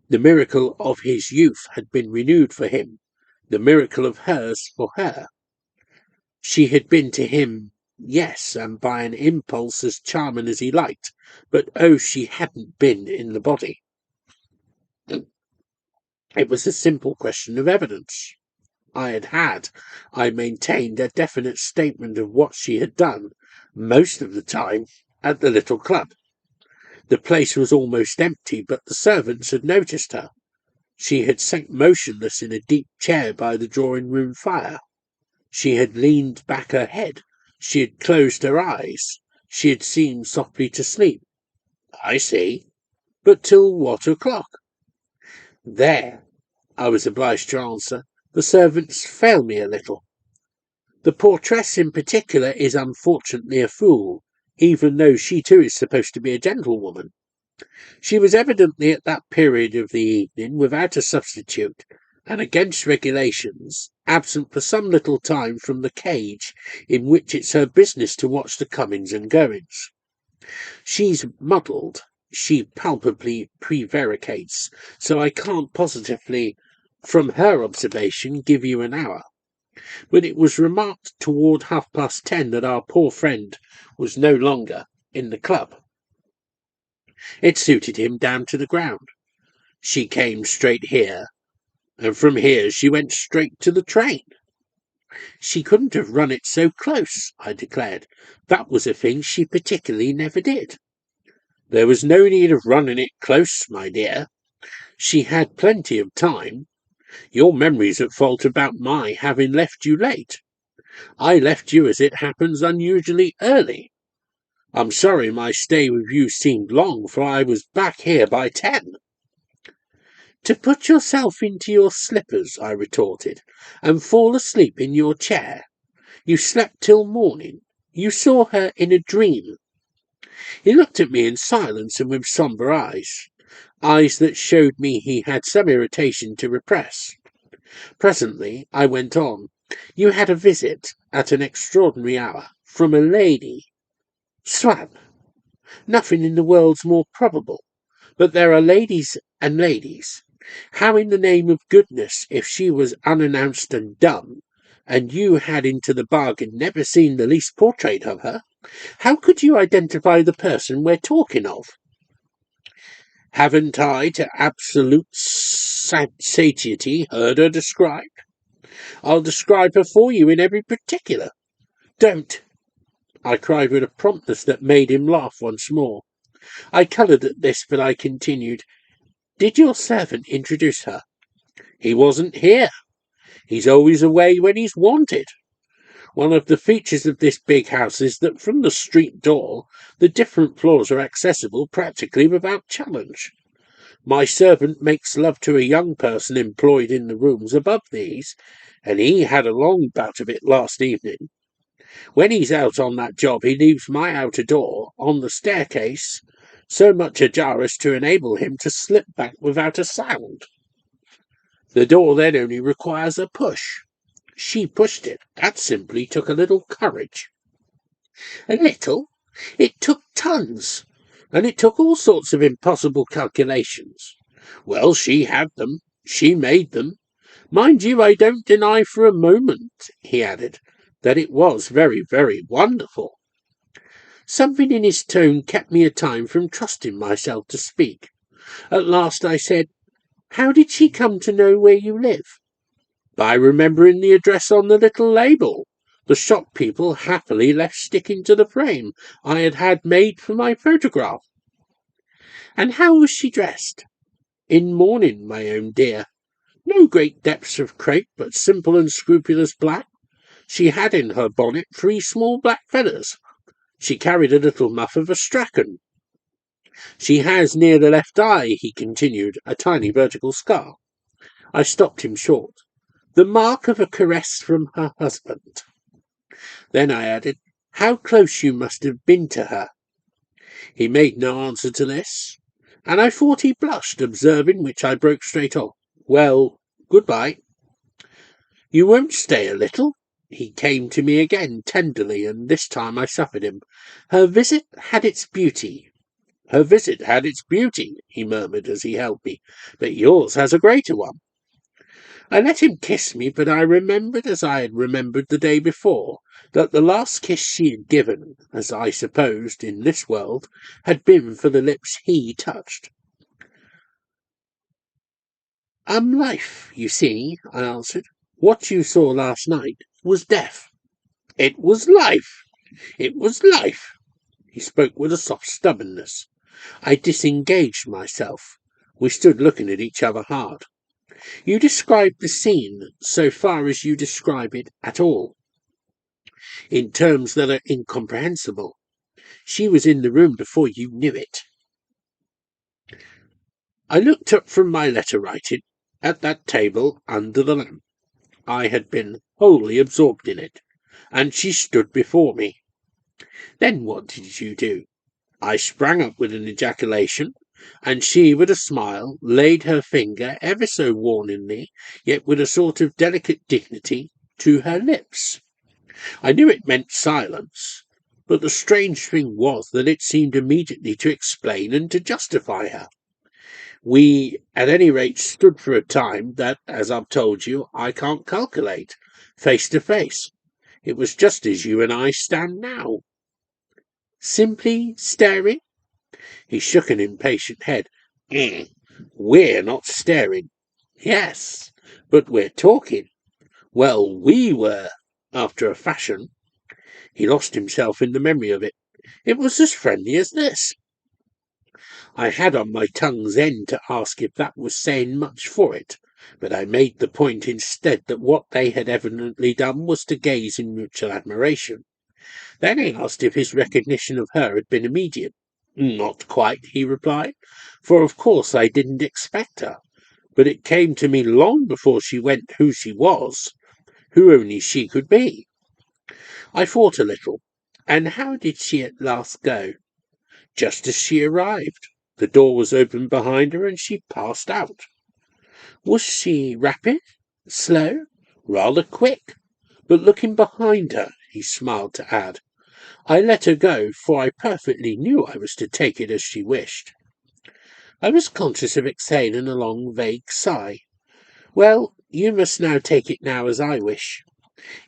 the miracle of his youth had been renewed for him, the miracle of hers for her. She had been to him, yes, and by an impulse as charming as he liked, but oh, she hadn't been in the body. It was a simple question of evidence. I maintained, a definite statement of what she had done, most of the time, at the little club. The place was almost empty, but the servants had noticed her. She had sat motionless in a deep chair by the drawing-room fire. She had leaned back her head. She had closed her eyes. She had seemed softly to sleep. I see. But till what o'clock? There, I was obliged to answer, the servants fail me a little. The portress in particular is unfortunately a fool, even though she too is supposed to be a gentlewoman. She was evidently at that period of the evening without a substitute, and against regulations, absent for some little time from the cage in which it's her business to watch the comings and goings. She's muddled, she palpably prevaricates, so I can't positively, from her observation, give you an hour. But it was remarked toward 10:30 that our poor friend was no longer in the club. It suited him down to the ground. She came straight here, and from here she went straight to the train. She couldn't have run it so close, I declared. That was a thing she particularly never did. There was no need of running it close, my dear. She had plenty of time. Your memory's at fault about my having left you late. I left you, as it happens, unusually early. I'm sorry my stay with you seemed long, for I was back here by 10. To put yourself into your slippers, I retorted, and fall asleep in your chair. You slept till morning. You saw her in a dream. He looked at me in silence and with sombre eyes that showed me he had some irritation to repress. Presently I went on. You had a visit, at an extraordinary hour, from a lady. Swab. Nothing in the world's more probable. But there are ladies and ladies. How in the name of goodness, if she was unannounced and dumb, and you had into the bargain never seen the least portrait of her, how could you identify the person we're talking of? Haven't I, to absolute satiety, heard her described? I'll describe her for you in every particular. Don't, I cried with a promptness that made him laugh once more. I coloured at this, but I continued, Did your servant introduce her? He wasn't here. He's always away when he's wanted. One of the features of this big house is that from the street door the different floors are accessible practically without challenge. My servant makes love to a young person employed in the rooms above these, and he had a long bout of it last evening. When he's out on that job he leaves my outer door, on the staircase, so much ajar as to enable him to slip back without a sound. The door then only requires a push. She pushed it. That simply took a little courage. A little? It took tons. And it took all sorts of impossible calculations. Well, she had them. She made them. Mind you, I don't deny for a moment, he added, that it was very, very wonderful. Something in his tone kept me a time from trusting myself to speak. At last I said, How did she come to know where you live? By remembering the address on the little label. The shop people happily left sticking to the frame I had had made for my photograph. And how was she dressed? In mourning, my own dear. No great depths of crape, but simple and scrupulous black. She had in her bonnet 3 small black feathers. She carried a little muff of astrachan. She has near the left eye, he continued, a tiny vertical scar. I stopped him short. The mark of a caress from her husband. Then I added, How close you must have been to her. He made no answer to this, and I thought he blushed, observing which I broke straight off. Well, good-bye. You won't stay a little? He came to me again tenderly, and this time I suffered him. Her visit had its beauty. Her visit had its beauty, he murmured as he held me, but yours has a greater one. I let him kiss me, but I remembered, as I had remembered the day before, that the last kiss she had given, as I supposed, in this world, had been for the lips he touched. Life, you see, I answered. What you saw last night was death. It was life. It was life. He spoke with a soft stubbornness. I disengaged myself. We stood looking at each other hard. You describe the scene, so far as you describe it at all, in terms that are incomprehensible. She was in the room before you knew it. I looked up from my letter writing at that table under the lamp. I had been wholly absorbed in it, and she stood before me. Then what did you do? I sprang up with an ejaculation, and she, with a smile, laid her finger ever so warningly, yet with a sort of delicate dignity, to her lips. I knew it meant silence, but the strange thing was that it seemed immediately to explain and to justify her. We, at any rate, stood for a time that, as I've told you, I can't calculate, face to face. It was just as you and I stand now. Simply staring? He shook an impatient head. We're not staring. Yes, but we're talking. Well, we were, after a fashion. He lost himself in the memory of it. It was as friendly as this. I had on my tongue's end to ask if that was saying much for it, but I made the point instead that what they had evidently done was to gaze in mutual admiration. Then I asked if his recognition of her had been immediate. Not quite, he replied, for of course I didn't expect her, but it came to me long before she went who she was, who only she could be. I thought a little. And how did she at last go? Just as she arrived. The door was opened behind her and she passed out. Was she rapid? Slow? Rather quick. But looking behind her, he smiled to add, I let her go, for I perfectly knew I was to take it as she wished. I was conscious of exhaling a long, vague sigh. Well, you must now take it now as I wish.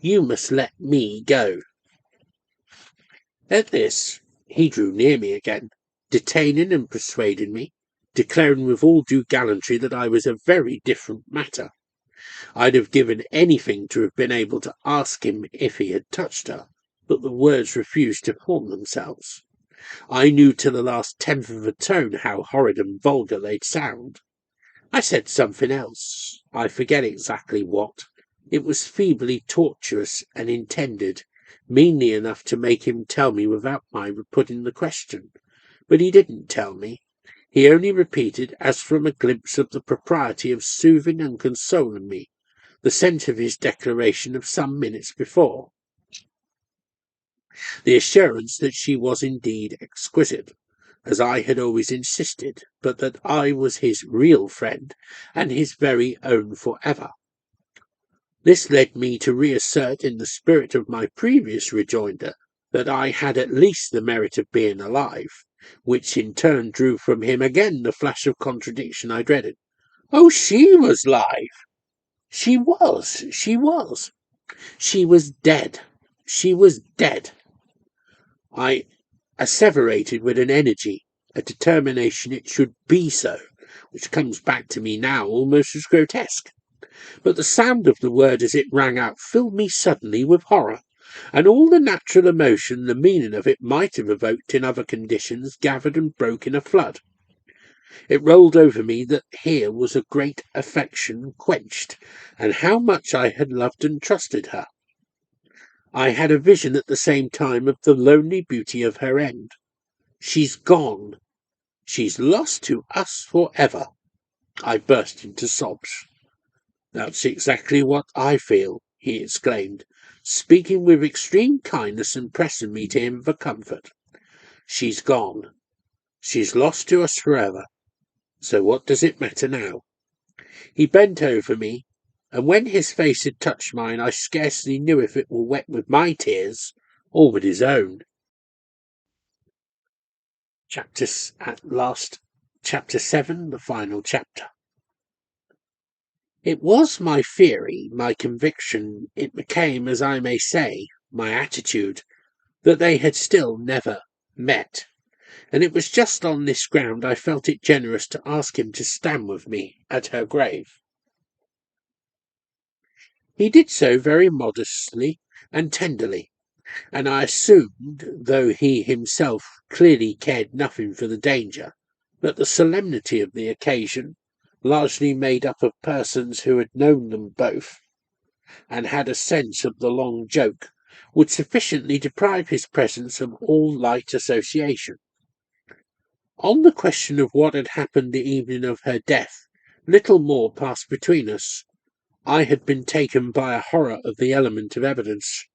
You must let me go. At this, he drew near me again, detaining and persuading me, declaring with all due gallantry that I was a very different matter. I'd have given anything to have been able to ask him if he had touched her, but the words refused to form themselves. I knew to the last tenth of a tone how horrid and vulgar they'd sound. I said something else. I forget exactly what. It was feebly tortuous and intended, meanly enough to make him tell me without my putting the question. But he didn't tell me. He only repeated, as from a glimpse of the propriety of soothing and consoling me, the sense of his declaration of some minutes before. The assurance that she was indeed exquisite, as I had always insisted, but that I was his real friend, and his very own for ever. This led me to reassert in the spirit of my previous rejoinder that I had at least the merit of being alive, which in turn drew from him again the flash of contradiction I dreaded. Oh, she was live! She was! She was! She was dead! She was dead! I asseverated with an energy, a determination it should be so, which comes back to me now almost as grotesque. But the sound of the word as it rang out filled me suddenly with horror, and all the natural emotion the meaning of it might have evoked in other conditions gathered and broke in a flood. It rolled over me that here was a great affection quenched, and how much I had loved and trusted her. I had a vision at the same time of the lonely beauty of her end. She's gone. She's lost to us for ever. I burst into sobs. That's exactly what I feel, he exclaimed, speaking with extreme kindness and pressing me to him for comfort. She's gone. She's lost to us forever. So what does it matter now? He bent over me, and when his face had touched mine, I scarcely knew if it were wet with my tears or with his own. Chapter 7, the final chapter. It was my theory, my conviction, it became, as I may say, my attitude, that they had still never met, and it was just on this ground I felt it generous to ask him to stand with me at her grave. He did so very modestly and tenderly, and I assumed, though he himself clearly cared nothing for the danger, that the solemnity of the occasion, largely made up of persons who had known them both, and had a sense of the long joke, would sufficiently deprive his presence of all light association. On the question of what had happened the evening of her death, little more passed between us. I had been taken by a horror of the element of evidence.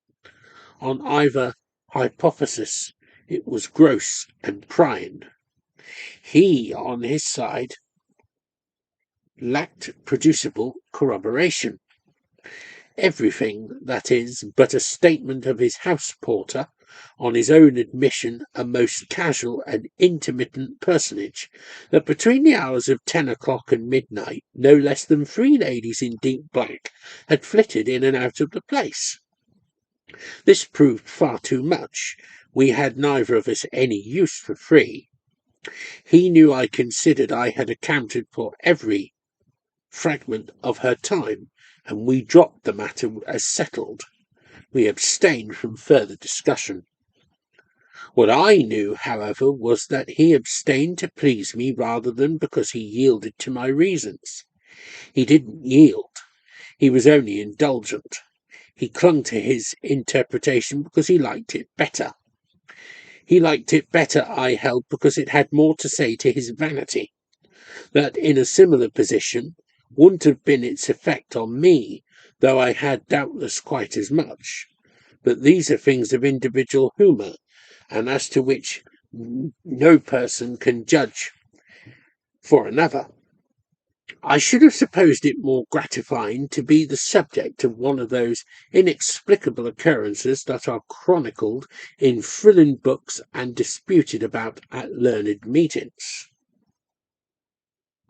On either hypothesis, it was gross and prying. He, on his side, lacked producible corroboration. Everything, that is, but a statement of his house porter, on his own admission a most casual and intermittent personage, that between the hours of 10 o'clock and midnight no less than 3 ladies in deep black had flitted in and out of the place. This proved far too much. We had neither of us any use for free. He knew I considered I had accounted for every fragment of her time, and we dropped the matter as settled. We abstained from further discussion. What I knew, however, was that he abstained to please me rather than because he yielded to my reasons. He didn't yield. He was only indulgent. He clung to his interpretation because he liked it better. He liked it better, I held, because it had more to say to his vanity. That in a similar position wouldn't have been its effect on me, though I had doubtless quite as much. But these are things of individual humour, and as to which no person can judge for another. I should have supposed it more gratifying to be the subject of one of those inexplicable occurrences that are chronicled in thrilling books and disputed about at learned meetings.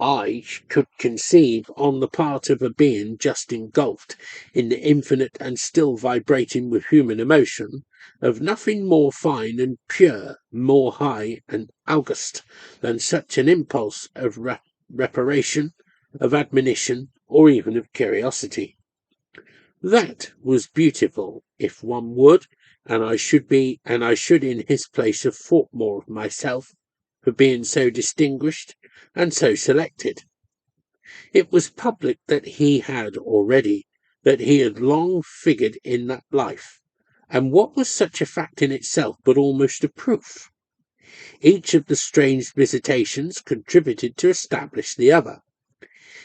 I could conceive, on the part of a being just engulfed in the infinite and still vibrating with human emotion, of nothing more fine and pure, more high and august, than such an impulse of reparation, of admonition, or even of curiosity. That was beautiful, if one would, and I should in his place have thought more of myself for being so distinguished and so selected. It was public that he had long figured in that life, and what was such a fact in itself but almost a proof? Each of the strange visitations contributed to establish the other.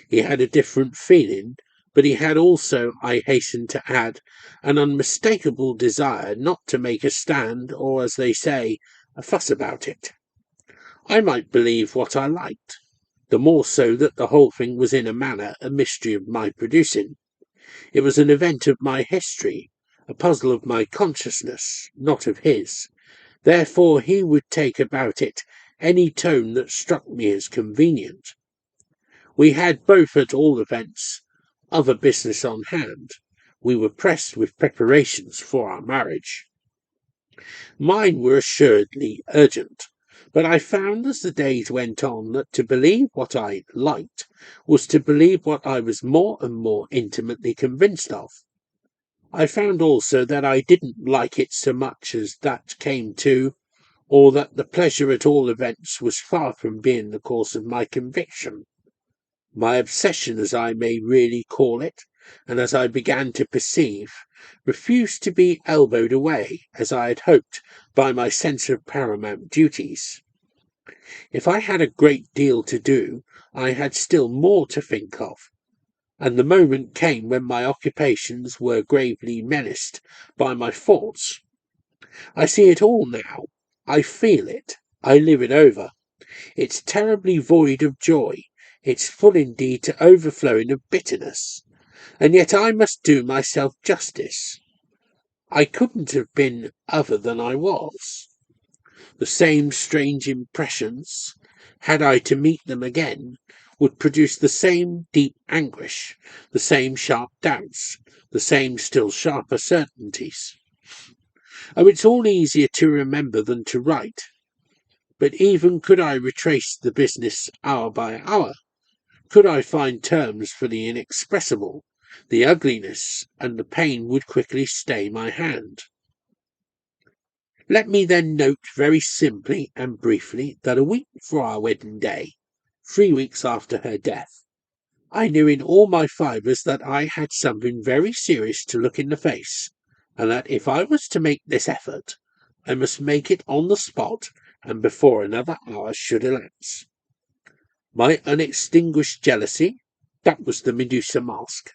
He had a different feeling, but he had also, I hasten to add, an unmistakable desire not to make a stand, or, as they say, a fuss about it. I might believe what I liked, the more so that the whole thing was in a manner a mystery of my producing. It was an event of my history, a puzzle of my consciousness, not of his. Therefore he would take about it any tone that struck me as convenient. We had both, at all events, other business on hand. We were pressed with preparations for our marriage. Mine were assuredly urgent, but I found as the days went on that to believe what I liked was to believe what I was more and more intimately convinced of. I found also that I didn't like it so much as that came to, or that the pleasure at all events was far from being the cause of my conviction. My obsession, as I may really call it, and as I began to perceive, refused to be elbowed away, as I had hoped, by my sense of paramount duties. If I had a great deal to do, I had still more to think of, and the moment came when my occupations were gravely menaced by my thoughts. I see it all now. I feel it. I live it over. It's terribly void of joy. It's full indeed to overflowing of bitterness. And yet I must do myself justice. I couldn't have been other than I was. The same strange impressions, had I to meet them again, would produce the same deep anguish, the same sharp doubts, the same still sharper certainties. Oh, it's all easier to remember than to write. But even could I retrace the business hour by hour, could I find terms for the inexpressible, the ugliness and the pain would quickly stay my hand. Let me then note very simply and briefly that a week before our wedding day, 3 weeks after her death, I knew in all my fibres that I had something very serious to look in the face, and that if I was to make this effort, I must make it on the spot and before another hour should elapse. My unextinguished jealousy, that was the Medusa mask.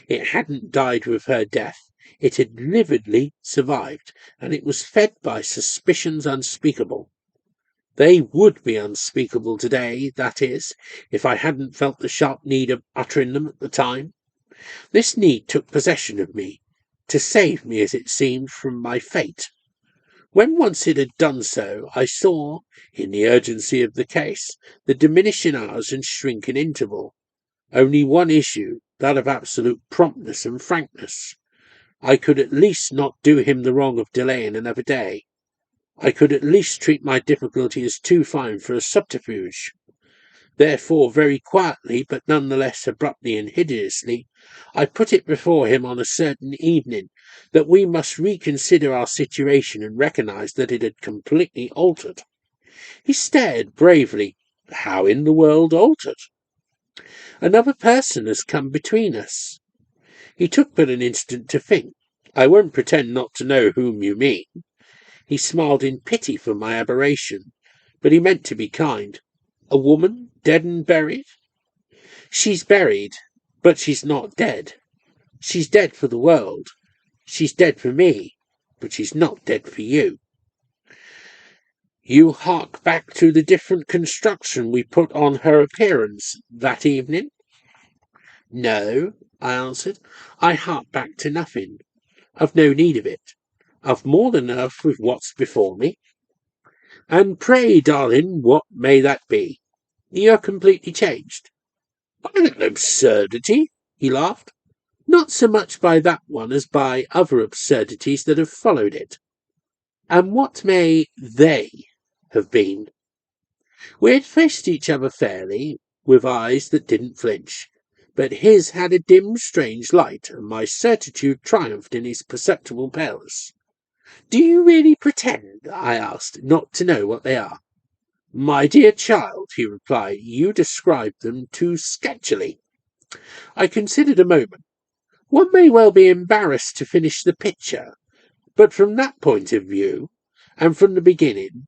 It hadn't died with her death. It had lividly survived, and it was fed by suspicions unspeakable. They would be unspeakable today, that is, if I hadn't felt the sharp need of uttering them at the time. This need took possession of me, to save me, as it seemed, from my fate. When once it had done so, I saw, in the urgency of the case, the diminishing hours and shrinking interval. Only one issue, that of absolute promptness and frankness. I could at least not do him the wrong of delaying another day. I could at least treat my difficulty as too fine for a subterfuge. Therefore, very quietly, but none the less abruptly and hideously, I put it before him on a certain evening that we must reconsider our situation and recognize that it had completely altered. He stared bravely. How in the world altered? Another person has come between us. He took but an instant to think. I won't pretend not to know whom you mean. He smiled in pity for my aberration, but he meant to be kind. A woman, dead and buried? She's buried, but she's not dead. She's dead for the world. She's dead for me, but she's not dead for you. You hark back to the different construction we put on her appearance that evening? No, I answered. I hark back to nothing. I've no need of it. I've more than enough with what's before me. And pray, darling, what may that be? You're completely changed. By an absurdity, he laughed. Not so much by that one as by other absurdities that have followed it. And what may they have been? We had faced each other fairly, with eyes that didn't flinch, but his had a dim, strange light, and my certitude triumphed in his perceptible paleness. Do you really pretend, I asked, not to know what they are? My dear child, he replied, you described them too sketchily. I considered a moment. One may well be embarrassed to finish the picture, but from that point of view, and from the beginning,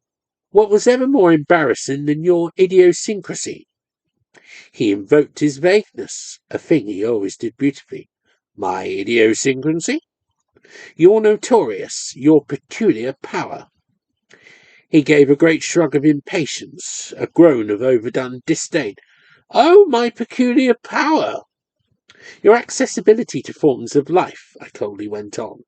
what was ever more embarrassing than your idiosyncrasy? He invoked his vagueness, a thing he always did beautifully. My idiosyncrasy? Your notorious, your peculiar power. He gave a great shrug of impatience, a groan of overdone disdain. Oh, my peculiar power! Your accessibility to forms of life, I coldly went on.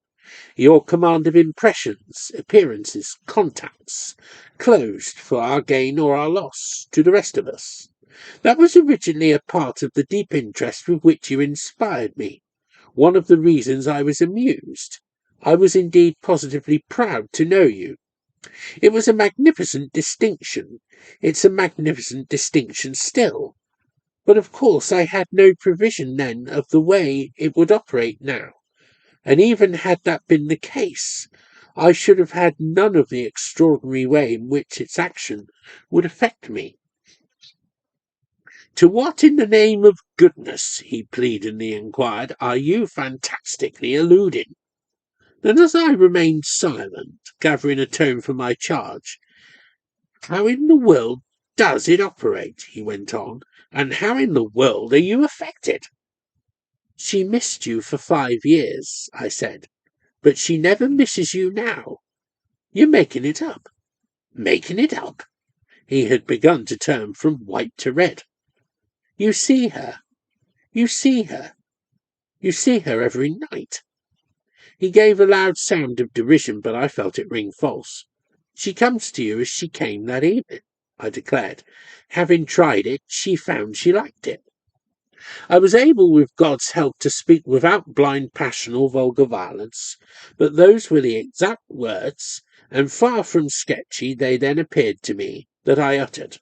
Your command of impressions, appearances, contacts, closed for our gain or our loss, to the rest of us. That was originally a part of the deep interest with which you inspired me. One of the reasons I was amused. I was indeed positively proud to know you. It was a magnificent distinction. It's a magnificent distinction still. But of course I had no prevision then of the way it would operate now. And even had that been the case, I should have had none of the extraordinary way in which its action would affect me. To what in the name of goodness, he pleadingly inquired, are you fantastically alluding? And as I remained silent, gathering a tone for my charge, how in the world does it operate? He went on, and how in the world are you affected? She missed you for 5 years, I said, but she never misses you now. You're making it up. Making it up? He had begun to turn from white to red. You see her. You see her. You see her every night. He gave a loud sound of derision, but I felt it ring false. She comes to you as she came that evening, I declared. Having tried it, she found she liked it. I was able, with God's help, to speak without blind passion or vulgar violence, but those were the exact words, and far from sketchy they then appeared to me, that I uttered.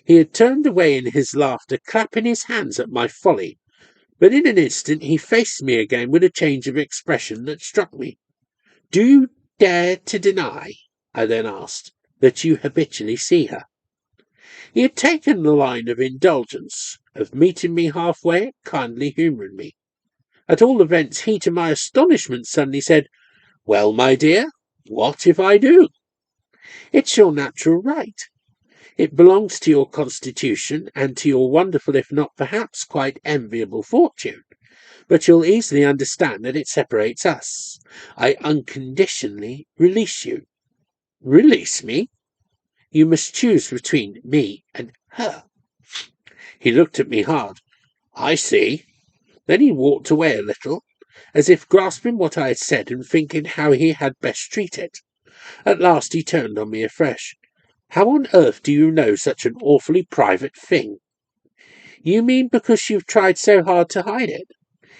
He had turned away in his laughter, clapping his hands at my folly, but in an instant he faced me again with a change of expression that struck me. Do you dare to deny, I then asked, that you habitually see her? He had taken the line of indulgence, of meeting me halfway, kindly humouring me. At all events, he, to my astonishment, suddenly said, Well, my dear, what if I do? It's your natural right. It belongs to your constitution and to your wonderful, if not perhaps quite enviable fortune. But you'll easily understand that it separates us. I unconditionally release you. Release me? You must choose between me and her." He looked at me hard. "I see." Then he walked away a little, as if grasping what I had said and thinking how he had best treat it. At last he turned on me afresh. "How on earth do you know such an awfully private thing?" "You mean because you've tried so hard to hide it?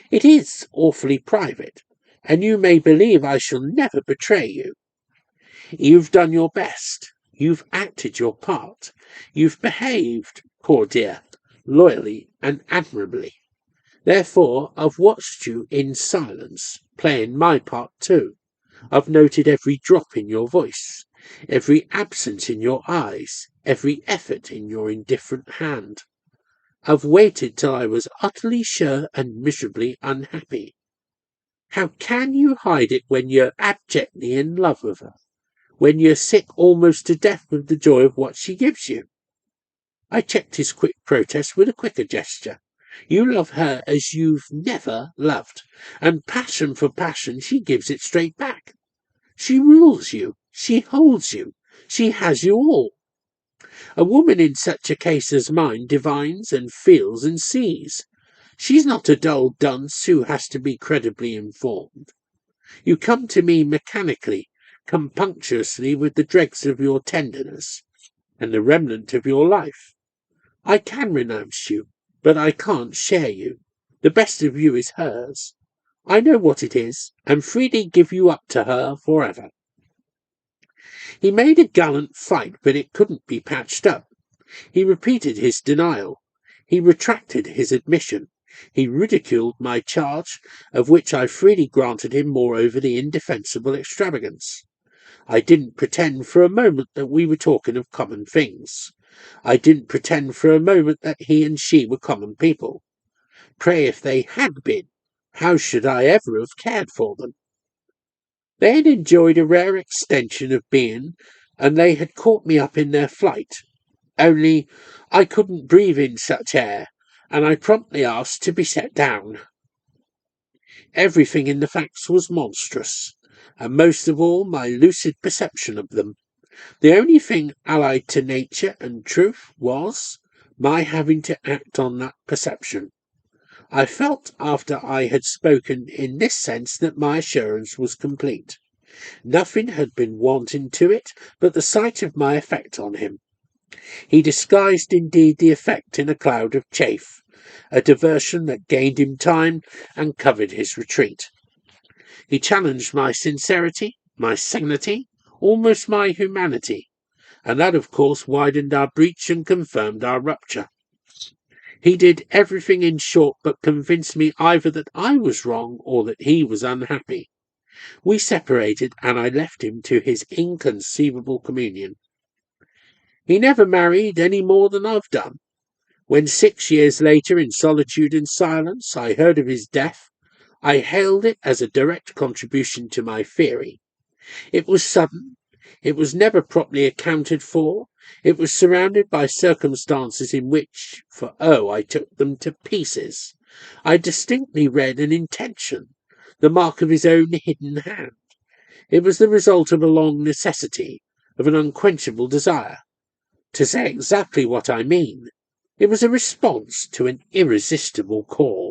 It is awfully private, and you may believe I shall never betray you. You've done your best. You've acted your part. You've behaved, poor dear, loyally and admirably. Therefore I've watched you in silence, playing my part too. I've noted every drop in your voice, every absence in your eyes, every effort in your indifferent hand. I've waited till I was utterly sure and miserably unhappy. How can you hide it when you're abjectly in love with her? When you're sick almost to death with the joy of what she gives you?" I checked his quick protest with a quicker gesture. "You love her as you've never loved, and passion for passion she gives it straight back. She rules you, she holds you, she has you all. A woman in such a case as mine divines and feels and sees. She's not a dull dunce who has to be credibly informed. You come to me mechanically, compunctiously with the dregs of your tenderness, and the remnant of your life. I can renounce you, but I can't share you. The best of you is hers. I know what it is, and freely give you up to her forever." He made a gallant fight, but it couldn't be patched up. He repeated his denial. He retracted his admission. He ridiculed my charge, of which I freely granted him moreover the indefensible extravagance. I didn't pretend for a moment that we were talking of common things. I didn't pretend for a moment that he and she were common people. Pray, if they had been, how should I ever have cared for them? They had enjoyed a rare extension of being, and they had caught me up in their flight. Only I couldn't breathe in such air, and I promptly asked to be set down. Everything in the facts was monstrous, and most of all my lucid perception of them. The only thing allied to nature and truth was my having to act on that perception. I felt after I had spoken in this sense that my assurance was complete. Nothing had been wanting to it but the sight of my effect on him. He disguised indeed the effect in a cloud of chaff, a diversion that gained him time and covered his retreat. He challenged my sincerity, my sanity, almost my humanity, and that of course widened our breach and confirmed our rupture. He did everything in short but convince me either that I was wrong or that he was unhappy. We separated, and I left him to his inconceivable communion. He never married any more than I've done. When 6 years later, in solitude and silence, I heard of his death, I hailed it as a direct contribution to my theory. It was sudden. It was never properly accounted for. It was surrounded by circumstances in which, for I took them to pieces, I distinctly read an intention, the mark of his own hidden hand. It was the result of a long necessity, of an unquenchable desire. To say exactly what I mean, it was a response to an irresistible call.